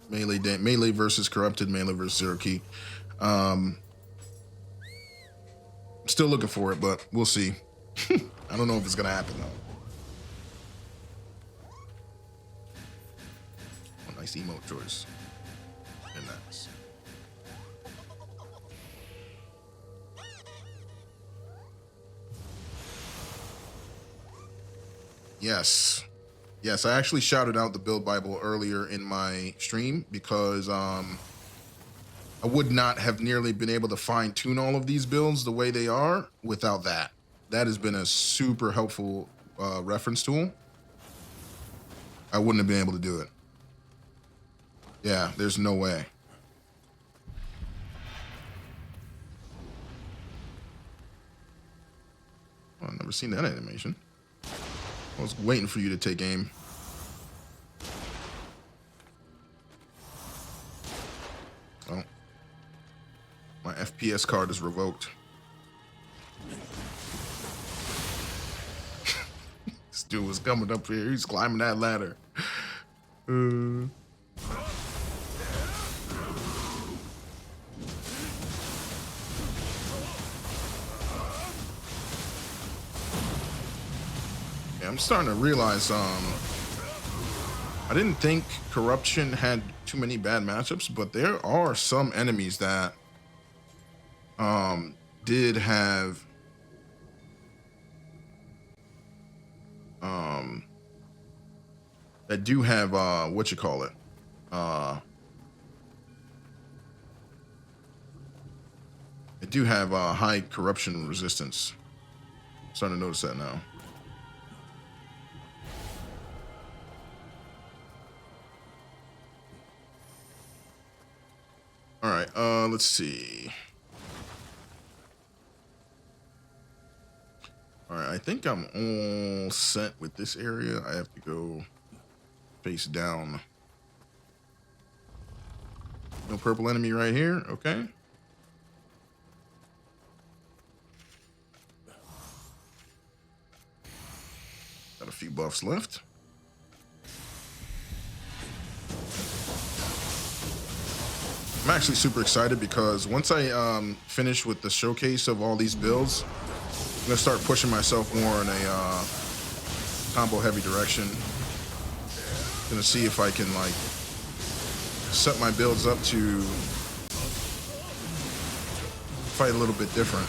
melee versus corrupted, melee versus zero key. Still looking for it, but we'll see. I don't know if it's gonna happen though. Oh, nice emote choice. And nice. Yes. Yes, I actually shouted out the build Bible earlier in my stream because I would not have nearly been able to fine tune all of these builds the way they are without that. That has been a super helpful reference tool. I wouldn't have been able to do it. Yeah, there's no way. Well, I've never seen that animation. I was waiting for you to take aim. Oh. My FPS card is revoked. This dude was coming up here. He's climbing that ladder. Yeah, I'm starting to realize I didn't think corruption had too many bad matchups, but there are some enemies that did have that do have what you call it, they do have high corruption resistance. I'm starting to notice that now. All right, let's see. All right, I think I'm all set with this area. I have to go face down. No purple enemy right here. Okay. Got a few buffs left. I'm actually super excited because once I finish with the showcase of all these builds, I'm gonna start pushing myself more in a combo heavy direction. Gonna see if I can like set my builds up to fight a little bit different.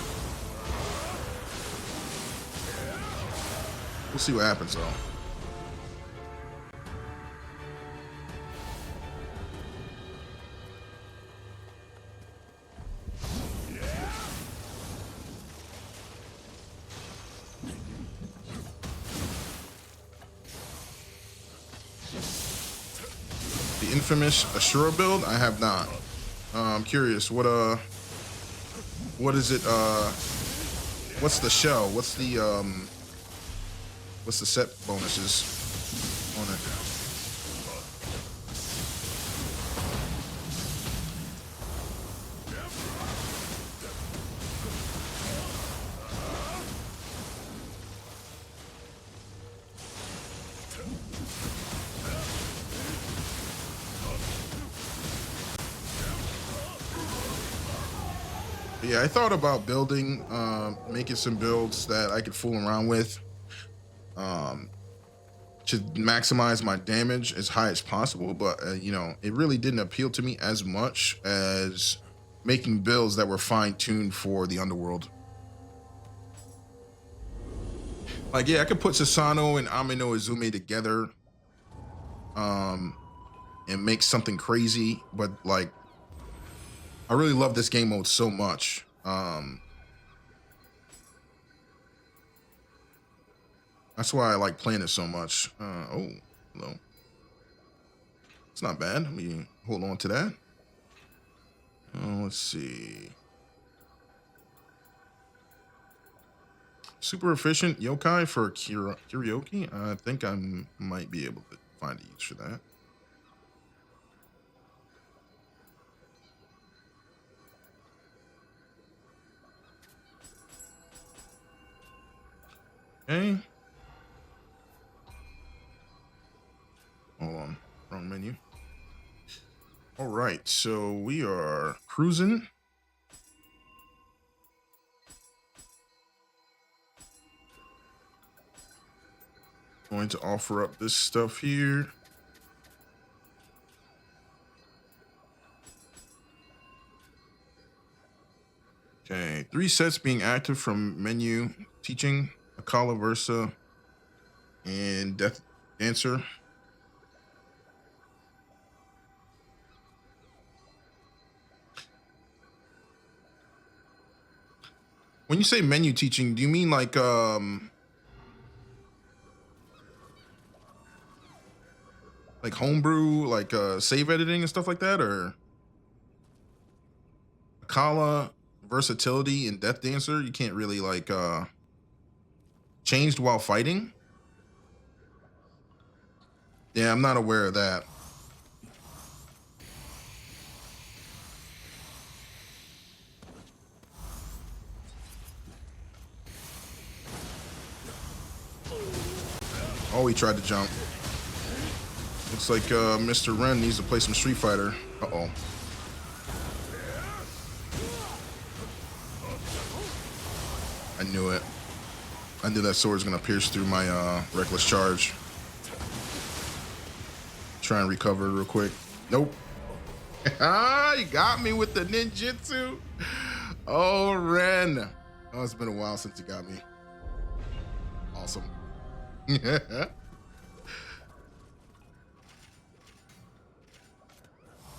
We'll see what happens though. The infamous Ashura build, I have not. I'm curious, what is it, what's the shell? What's the set bonuses on it? Yeah, I thought about building, making some builds that I could fool around with, to maximize my damage as high as possible. But you know, it really didn't appeal to me as much as making builds that were fine-tuned for the Underworld. Like, yeah, I could put Sasano and Amino Izumi together, and make something crazy, but like, I really love this game mode so much. That's why I like playing it so much. Oh, no. It's not bad. Let me hold on to that. Let's see. Super efficient yokai for karaoke. I think I might be able to find a use for that. Okay. Hold on. Wrong menu. All right. So we are cruising. Going to offer up this stuff here. Okay, 3 sets being active from menu, teaching, Akala Versa, and Death Dancer. When you say menu teaching, do you mean like homebrew, like save editing and stuff like that, or Akala versatility and Death Dancer? You can't really like changed while fighting? Yeah, I'm not aware of that. Oh, he tried to jump. Looks like Mr. Ren needs to play some Street Fighter. Uh-oh. I knew it. I knew that sword's gonna pierce through my reckless charge. Try and recover real quick. Nope. Ah, you got me with the ninjutsu. Oh, Ren. Oh, it's been a while since you got me. Awesome.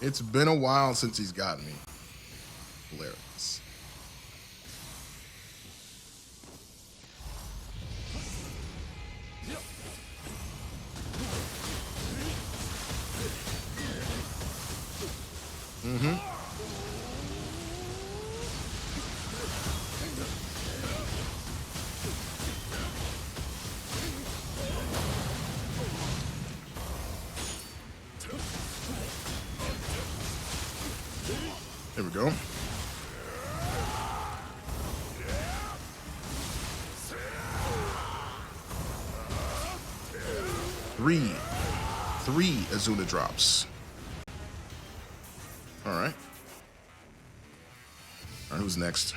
It's been a while since he's gotten me. Hilarious. Mm-hmm. There we go. Three Azuna drops. All right. All right, who's next?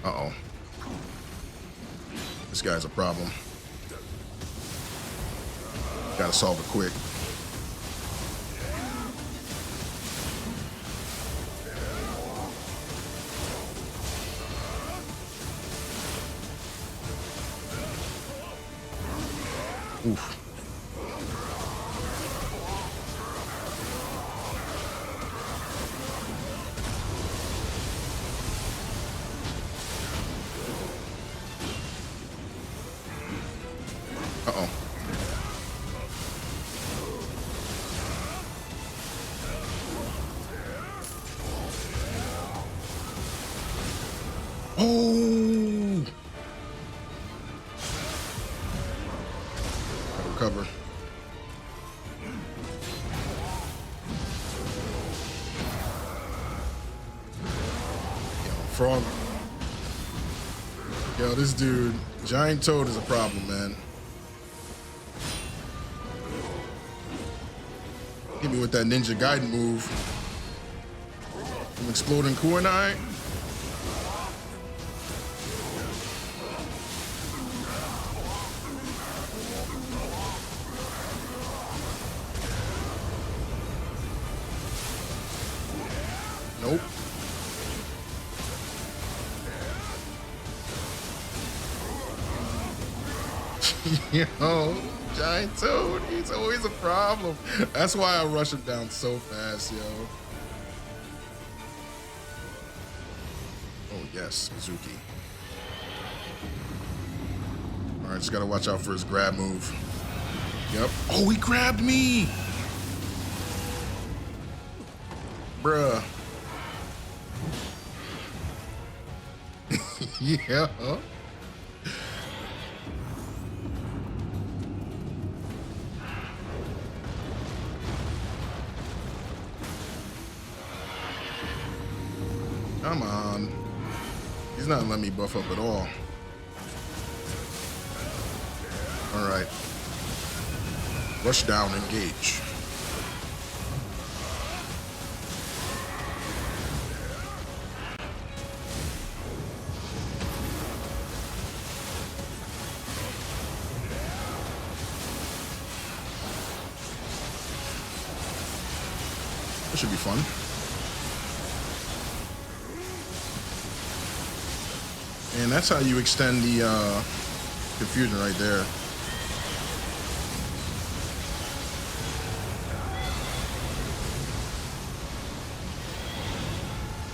Uh-oh. This guy's a problem. Gotta solve it quick. Oof. Uh-oh. Oh! Gotta recover. Frog. Yo, this dude, Giant Toad is a problem, man. Hit me with that Ninja Gaiden move. From Exploding Kunai. Nope. Yo, Giant Toad, he's always a problem. That's why I rush him down so fast, yo. Oh, yes, Mizuki. All right, just gotta watch out for his grab move. Yep. Oh, he grabbed me! Bruh. Yeah. Come on. He's not letting me buff up at all. All right. Rush down, engage. That should be fun. And that's how you extend the confusion right there.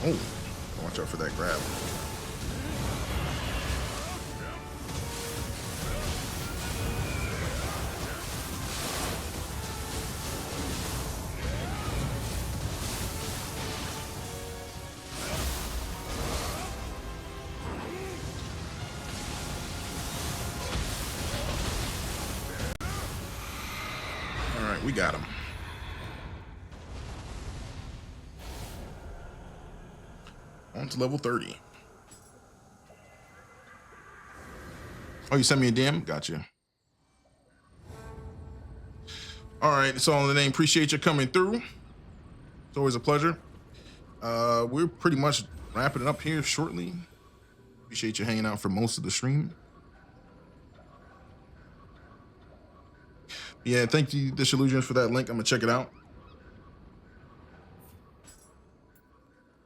Oh, watch out for that grab. All right, we got him. On to level 30. Oh, you sent me a DM? Gotcha. All right, it's all in the name. Appreciate you coming through. It's always a pleasure. We're pretty much wrapping it up here shortly. Appreciate you hanging out for most of the stream. Yeah, thank you, Dish Illusions, for that link. I'm gonna check it out.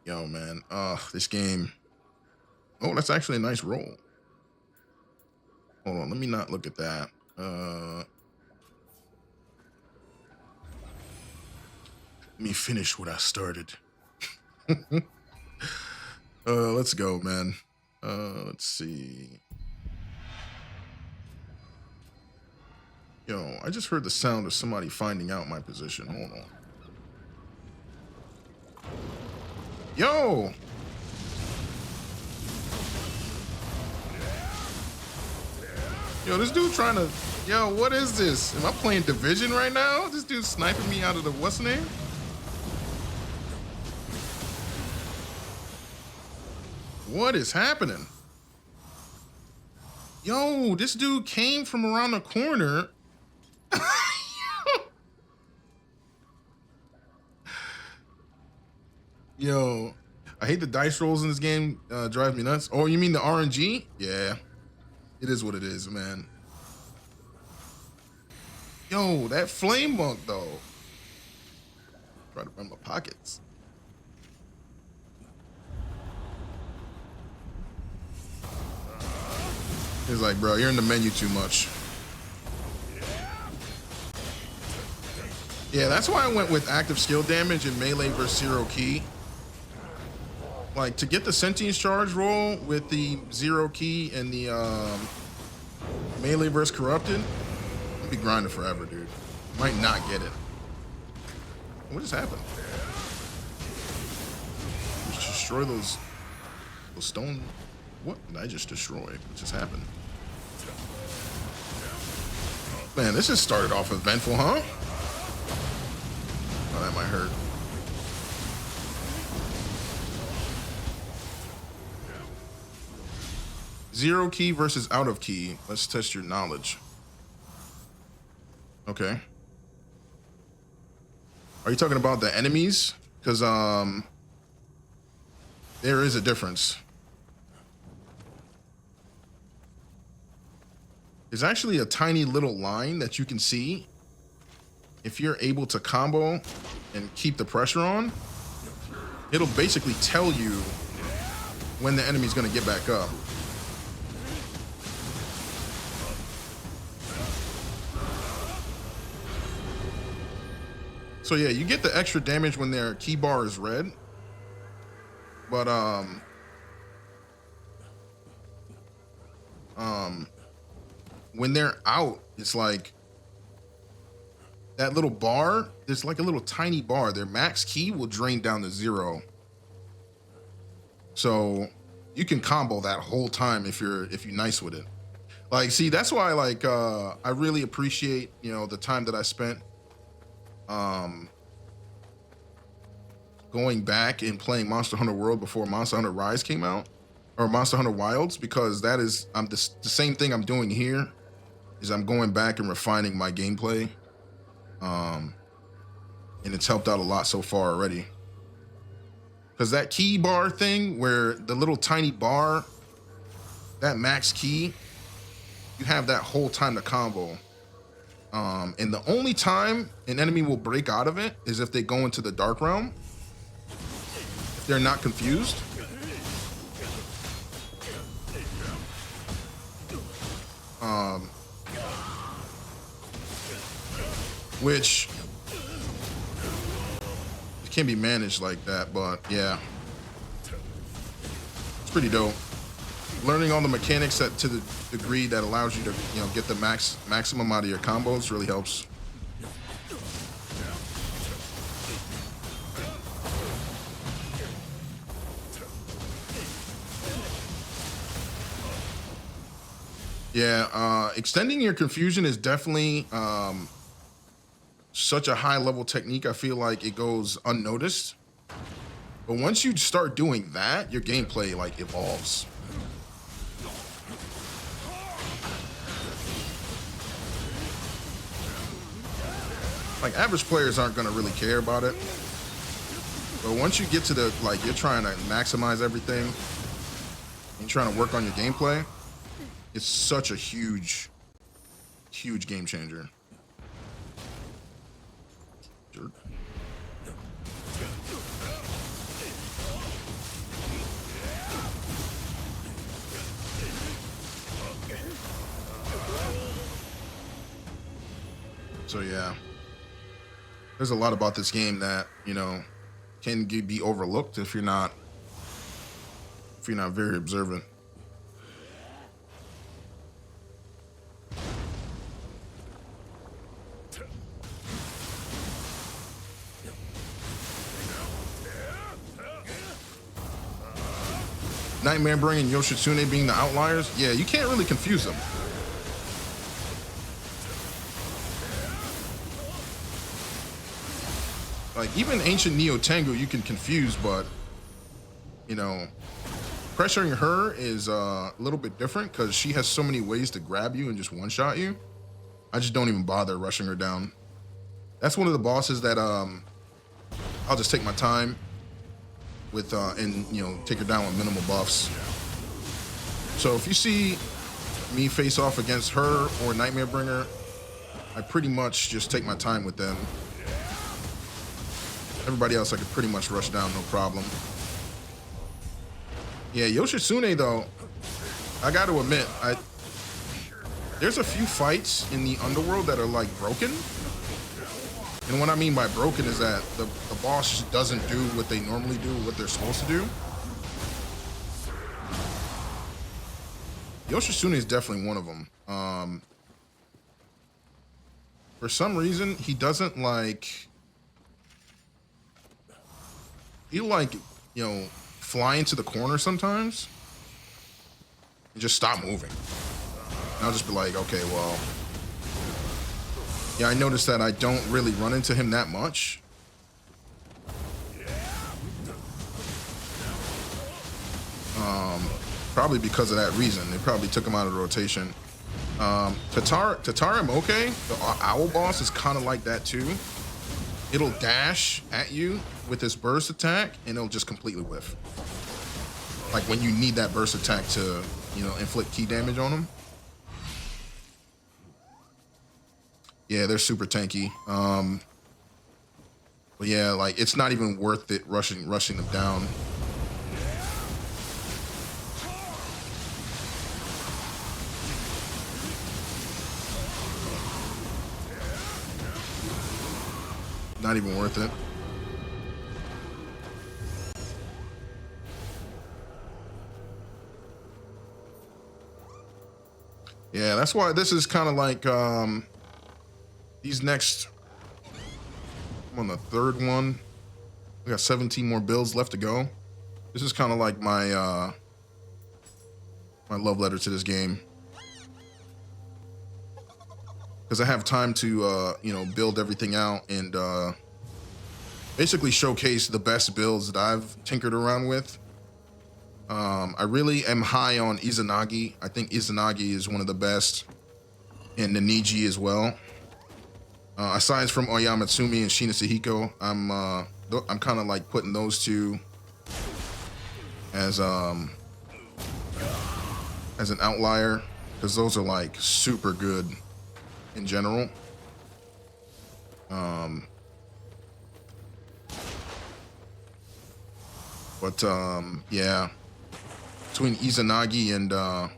Yo, man, this game. Oh, that's actually a nice roll. Hold on, let me not look at that. Let me finish what I started. Let's go, man. Let's see. Yo, I just heard the sound of somebody finding out my position. Hold on. Yo! Yo, this dude trying to... Yo, what is this? Am I playing Division right now? This dude's sniping me out of the what's name? What is happening? Yo, this dude came from around the corner. Yo, I hate the dice rolls in this game. Drive me nuts. Oh, you mean the RNG? Yeah, it is what it is, man. Yo, that flame monk though. Try to run my pockets. He's like, bro, you're in the menu too much. Yeah, that's why I went with active skill damage and melee versus zero key. Like, to get the sentience charge roll with the zero key and the melee versus corrupted, I'll be grinding forever, dude. Might not get it. What just happened? Just destroy those stone. What did I just destroy? What just happened? Man, this just started off eventful, huh? Oh, that might hurt. Zero key versus out of key. Let's test your knowledge. Okay. Are you talking about the enemies? Because there is a difference. There's actually a tiny little line that you can see. If you're able to combo and keep the pressure on, it'll basically tell you when the enemy's gonna get back up. So yeah, you get the extra damage when their key bar is red. But when they're out, it's like that little bar, there's like a little tiny bar. Their max key will drain down to 0. So you can combo that whole time if you're nice with it. Like, see, that's why like I really appreciate, you know, the time that I spent going back and playing Monster Hunter World before Monster Hunter Rise came out, or Monster Hunter Wilds, because that is the same thing I'm doing here is I'm going back and refining my gameplay. And it's helped out a lot so far already. Because that key bar thing, where the little tiny bar, that max key, you have that whole time to combo. And the only time an enemy will break out of it is if they go into the Dark Realm. If they're not confused. Which it can be managed like that, but yeah, it's pretty dope. Learning all the mechanics to the degree that allows you to, you know, get the maximum out of your combos really helps. Yeah, extending your confusion is definitely such a high level technique. I feel like it goes unnoticed, but once you start doing that, your gameplay like evolves. Like, average players aren't going to really care about it, but once you get to the, like, you're trying to maximize everything, you're trying to work on your gameplay, it's such a huge game changer. Jerk. So yeah, there's a lot about this game that, you know, can be overlooked if you're not very observant. Nightmare Bringer and Yoshitsune being the outliers, yeah, you can't really confuse them. Like, even Ancient Neo Tengu you can confuse, but, you know, pressuring her is a little bit different because she has so many ways to grab you and just one-shot you. I just don't even bother rushing her down. That's one of the bosses that I'll just take my time with and, you know, take her down with minimal buffs. So if you see me face off against her or Nightmare Bringer, I pretty much just take my time with them. Everybody else I could pretty much rush down, no problem. Yeah, Yoshitsune though, I got to admit, there's a few fights in the Underworld that are like broken. And what I mean by broken is that the boss just doesn't do what they normally do, what they're supposed to do. Yoshitsune is definitely one of them. For some reason, he doesn't like... He'll like, you know, fly into the corner sometimes and just stop moving. And I'll just be like, okay, well... Yeah, I noticed that I don't really run into him that much. Probably because of that reason. They probably took him out of the rotation. Tatara Moke, the owl boss, is kind of like that too. It'll dash at you with this burst attack and it'll just completely whiff. Like when you need that burst attack to, you know, inflict key damage on them. Yeah, they're super tanky. But yeah, like it's not even worth it rushing them down. Not even worth it. Yeah, that's why this is kind of like these next. I'm on the third one. We got 17 more builds left to go. This is kind of like my love letter to this game, because I have time to build everything out and basically showcase the best builds that I've tinkered around with. I really am high on Izanagi. I think Izanagi is one of the best, and Neniji as well. Aside from Oyamatsumi and Shina Sehiko, I'm kind of like putting those two as an outlier, because those are like super good in general. Yeah, between Izanagi and I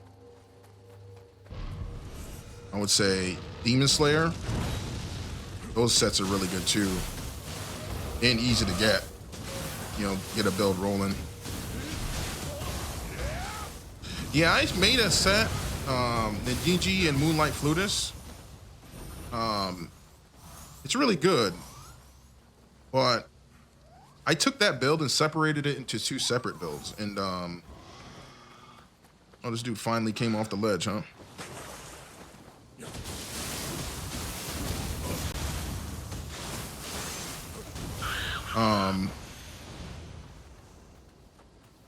would say Demon Slayer, those sets are really good too, and easy to get. Get a build rolling. Yeah, I made a set, Neniji and Moonlight Flutus. It's really good, but I took that build and separated it into two separate builds. And oh, this dude finally came off the ledge, huh?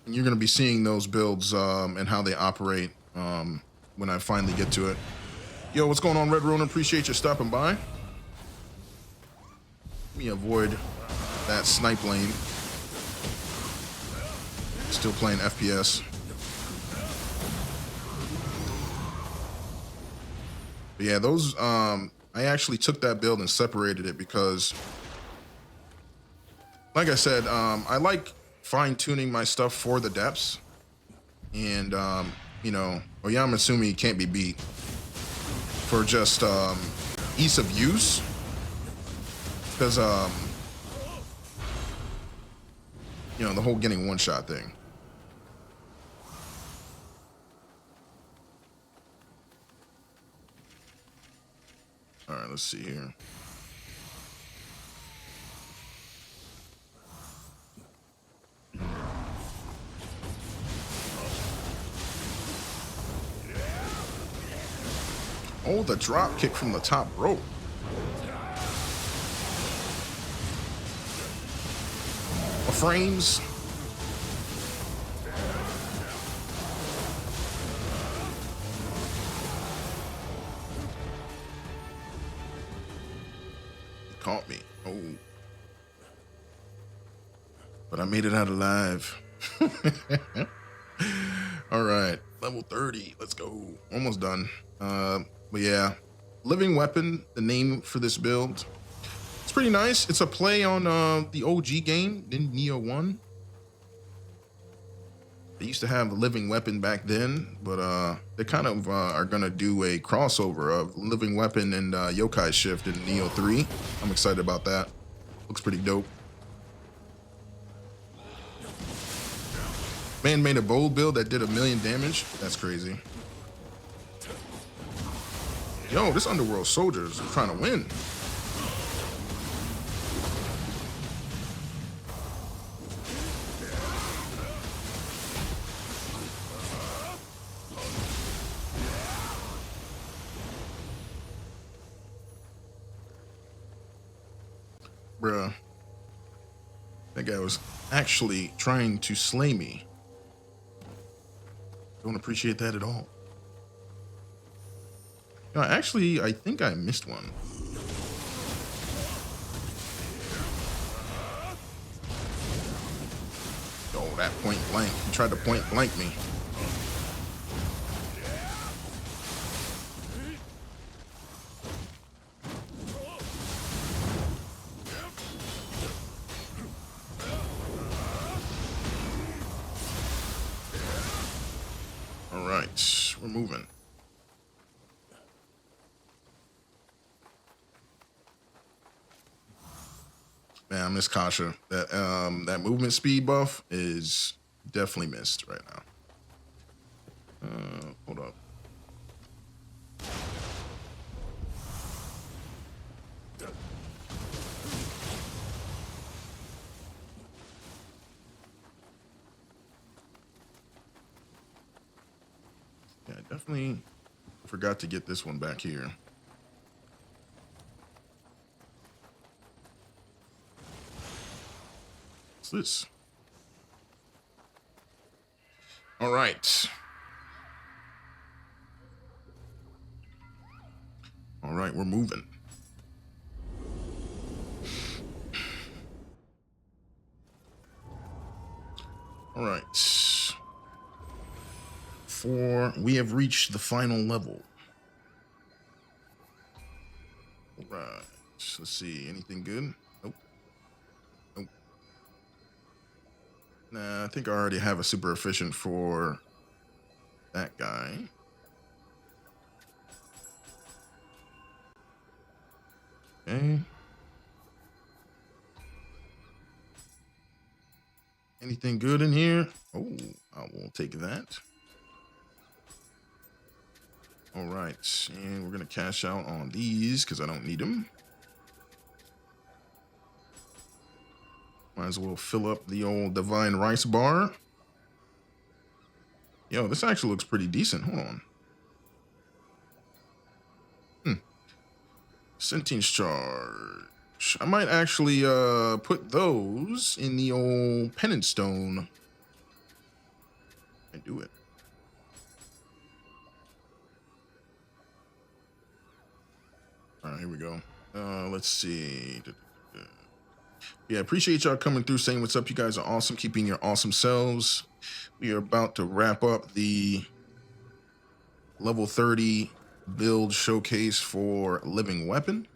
And you're gonna be seeing those builds and how they operate when I finally get to it. Yo, what's going on, Red Rune? Appreciate you stopping by. Let me avoid that snipe lane. Still playing FPS. But yeah, those I actually took that build and separated it because, like I said, I like fine-tuning my stuff for the depths. And Oyamatsumi can't be beat for just ease of use. Because the whole getting one shot thing. All right, let's see here. Oh, the drop kick from the top rope. Frames. Caught me. Oh. But I made it out alive. All right. Level 30. Let's go. Almost done. But yeah. Living Weapon, the name for this build. It's pretty nice. It's a play on the OG game, Neo 1. They used to have a Living Weapon back then, but they kind of are going to do a crossover of Living Weapon and Yokai Shift in Neo 3. I'm excited about that. Looks pretty dope. Man made a bold build that did 1 million damage. That's crazy. Yo, this Underworld soldiers are trying to win. Bruh. That guy was actually trying to slay me. Don't appreciate that at all. No, actually, I think I missed one. Oh, that point blank. He tried to point blank me. All right, we're moving. Man, I miss Kasha. That movement speed buff is definitely missed right now. Hold up. Yeah, I definitely forgot to get this one back here. What's this? All right. All right, we're moving. All right. We have reached the final level. All right. Let's see. Anything good? Nope. Nope. Nah, I think I already have a super efficient for that guy. Okay. Anything good in here? Oh, I will take that. All right. And we're going to cash out on these because I don't need them. Might as well fill up the old divine rice bar. Yo, this actually looks pretty decent. Hold on. Sentience charge. I might actually put those in the old penance stone. I do it. All right, here we go. Let's see. Yeah, appreciate y'all coming through, saying what's up. You guys are awesome, keeping your awesome selves. We are about to wrap up the level 30 build showcase for Living Weapon.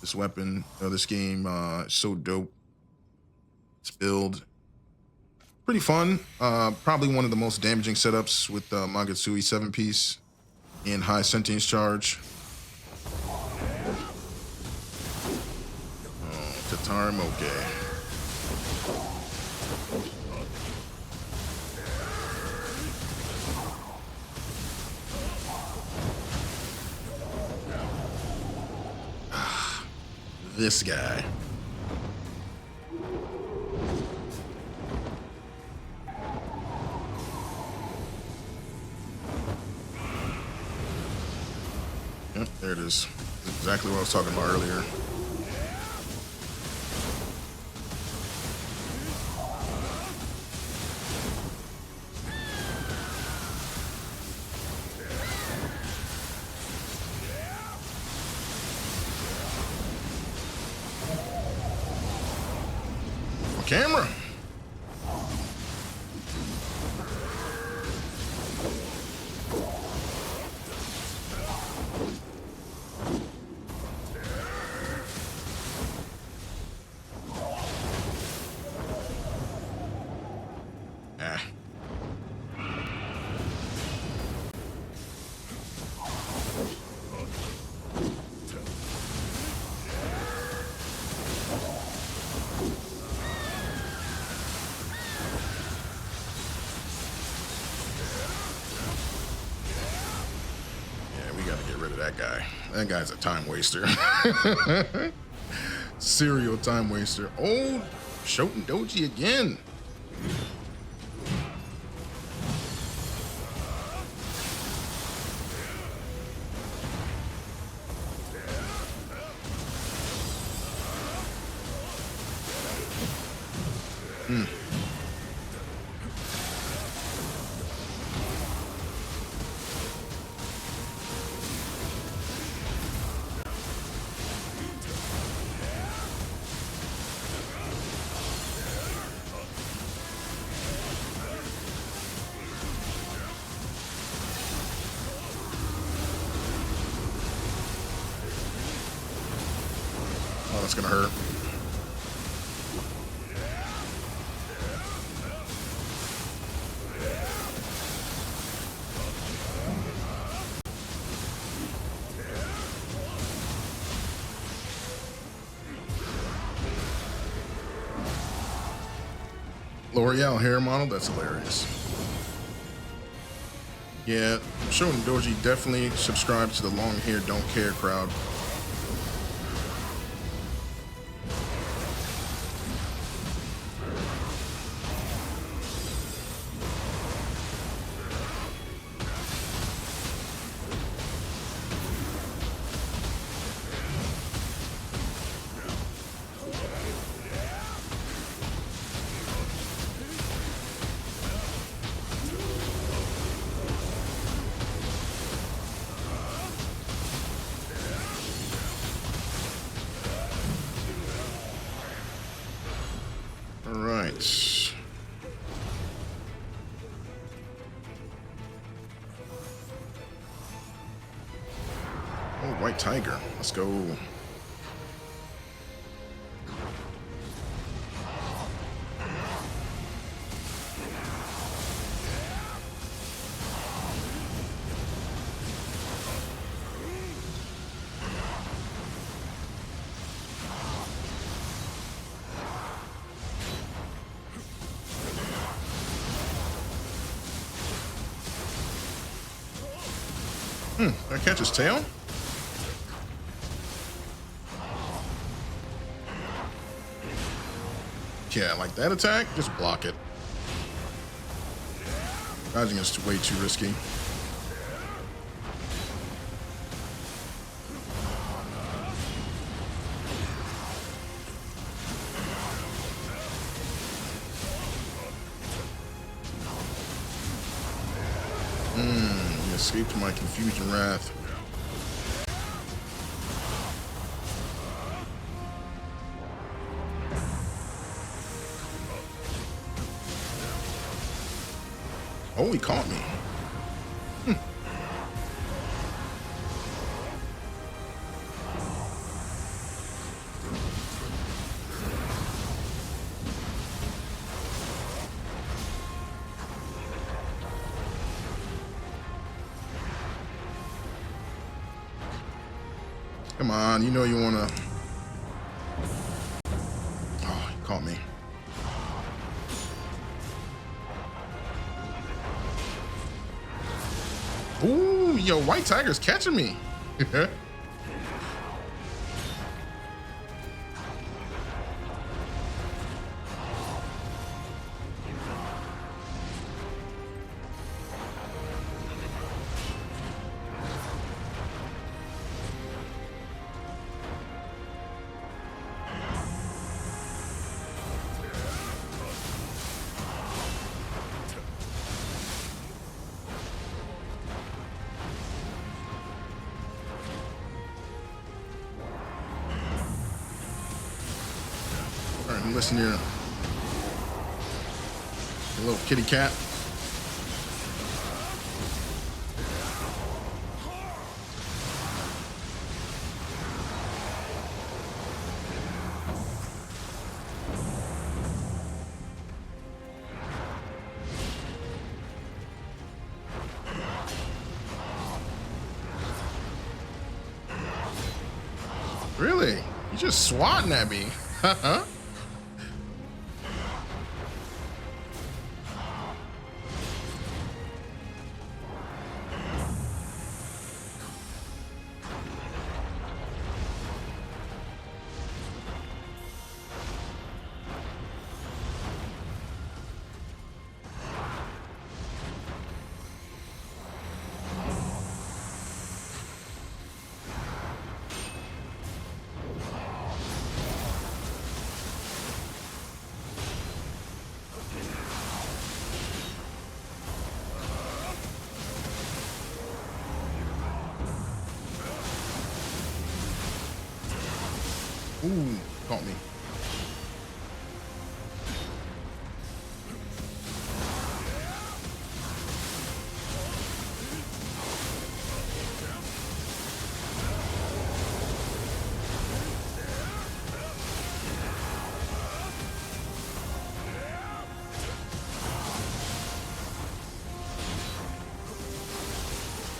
This weapon, this game, is so dope. It's build pretty fun. Probably one of the most damaging setups with Magatsuhi 7-piece and high sentience charge. Oh, Tatarimoke. This guy. Yep, there it is. Exactly what I was talking about earlier. Camera. That guy. That guy's a time waster. Serial time waster. Oh, Shoten Doji again. Oh, that's gonna hurt. L'Oreal hair model, that's hilarious. Yeah, Shoten Doji definitely subscribed to the long hair don't care crowd. White tiger. Let's go. Did I catch his tail? Yeah, like that attack, just block it. Dodging is way too risky. He escaped my confusion wrath. Oh, he caught me. Come on, you know you wanna. Oh, he caught me. Ooh, yo, White Tiger's catching me. All right, listen here. A little kitty cat. Really? You're just swatting at me. Huh? Ooh, caught me.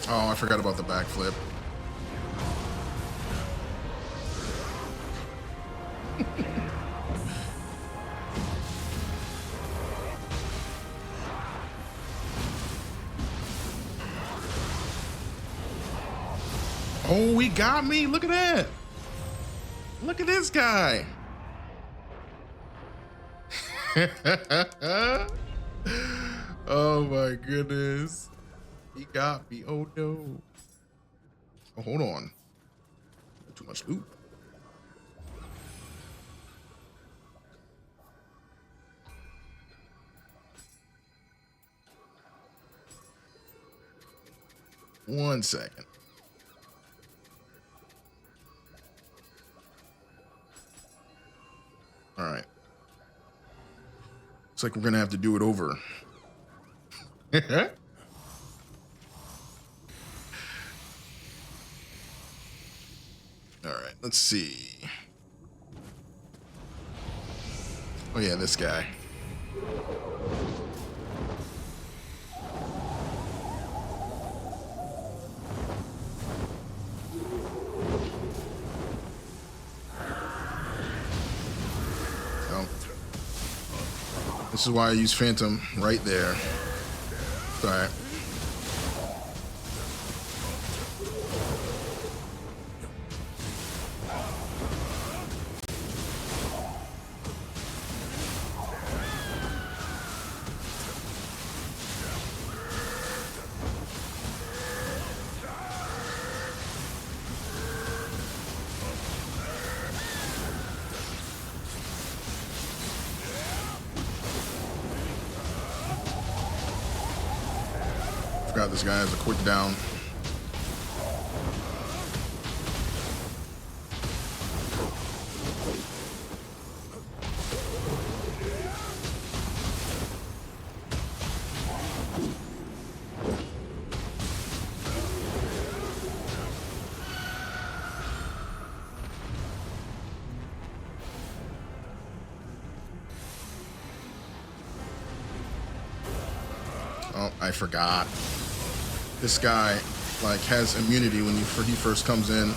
Oh, I forgot about the backflip. Oh, he got me. Look at that. Look at this guy. Oh my goodness. He got me. Oh no. Oh, hold on. Too much loot. One second. All right. Looks like we're gonna have to do it over. Let's see. Oh yeah, this guy. So, this is why I use Phantom right there. All right. Forgot this guy has a quick down. Oh, I forgot. This guy like has immunity when he first comes in.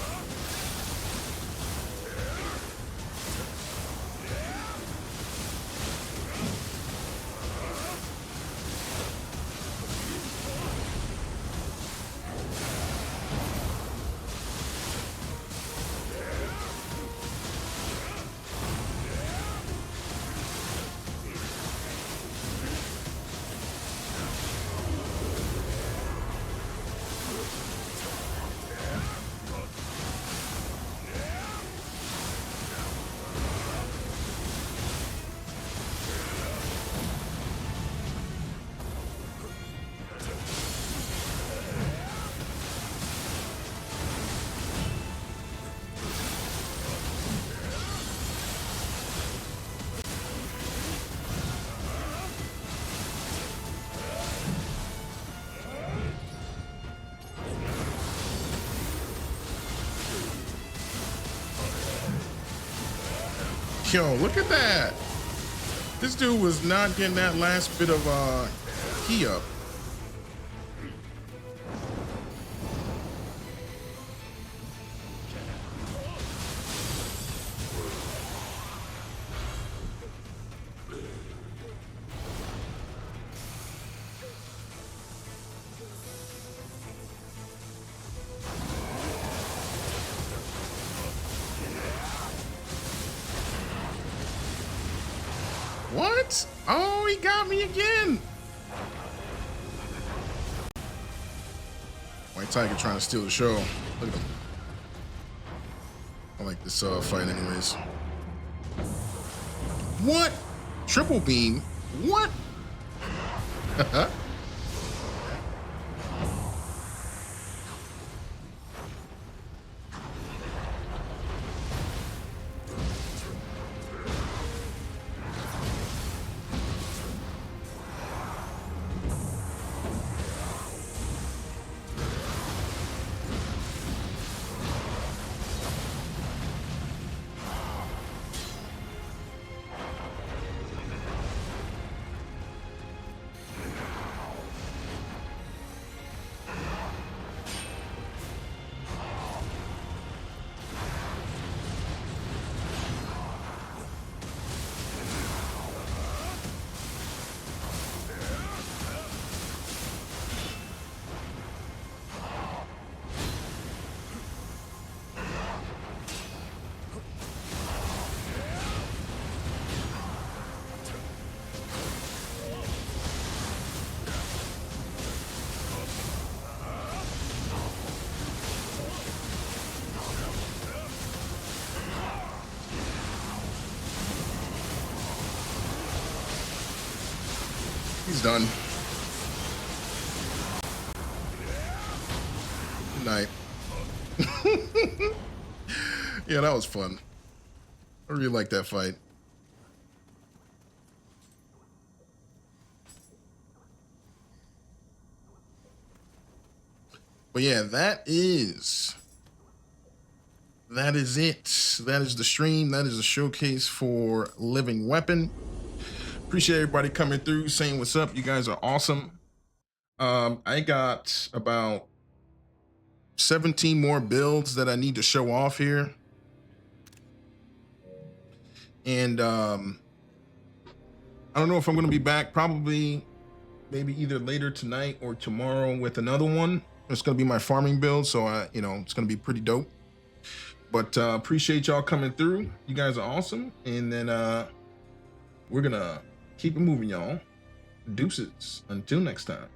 Yo, look at that. This dude was not getting that last bit of key up. What? Oh, he got me again. White Tiger trying to steal the show. Look at him. I like this fight anyways. What? Triple beam? What? He's done. Good night. Yeah, that was fun. I really like that fight. But yeah, that is that is it. That is the stream. That is a showcase for Living Weapon. Appreciate everybody coming through, saying what's up. You guys are awesome. I got about 17 more builds that I need to show off here. And I don't know if I'm going to be back, probably maybe either later tonight or tomorrow with another one. It's going to be my farming build, so it's going to be pretty dope. But appreciate y'all coming through. You guys are awesome. And then we're going to keep it moving, y'all. Deuces. Until next time.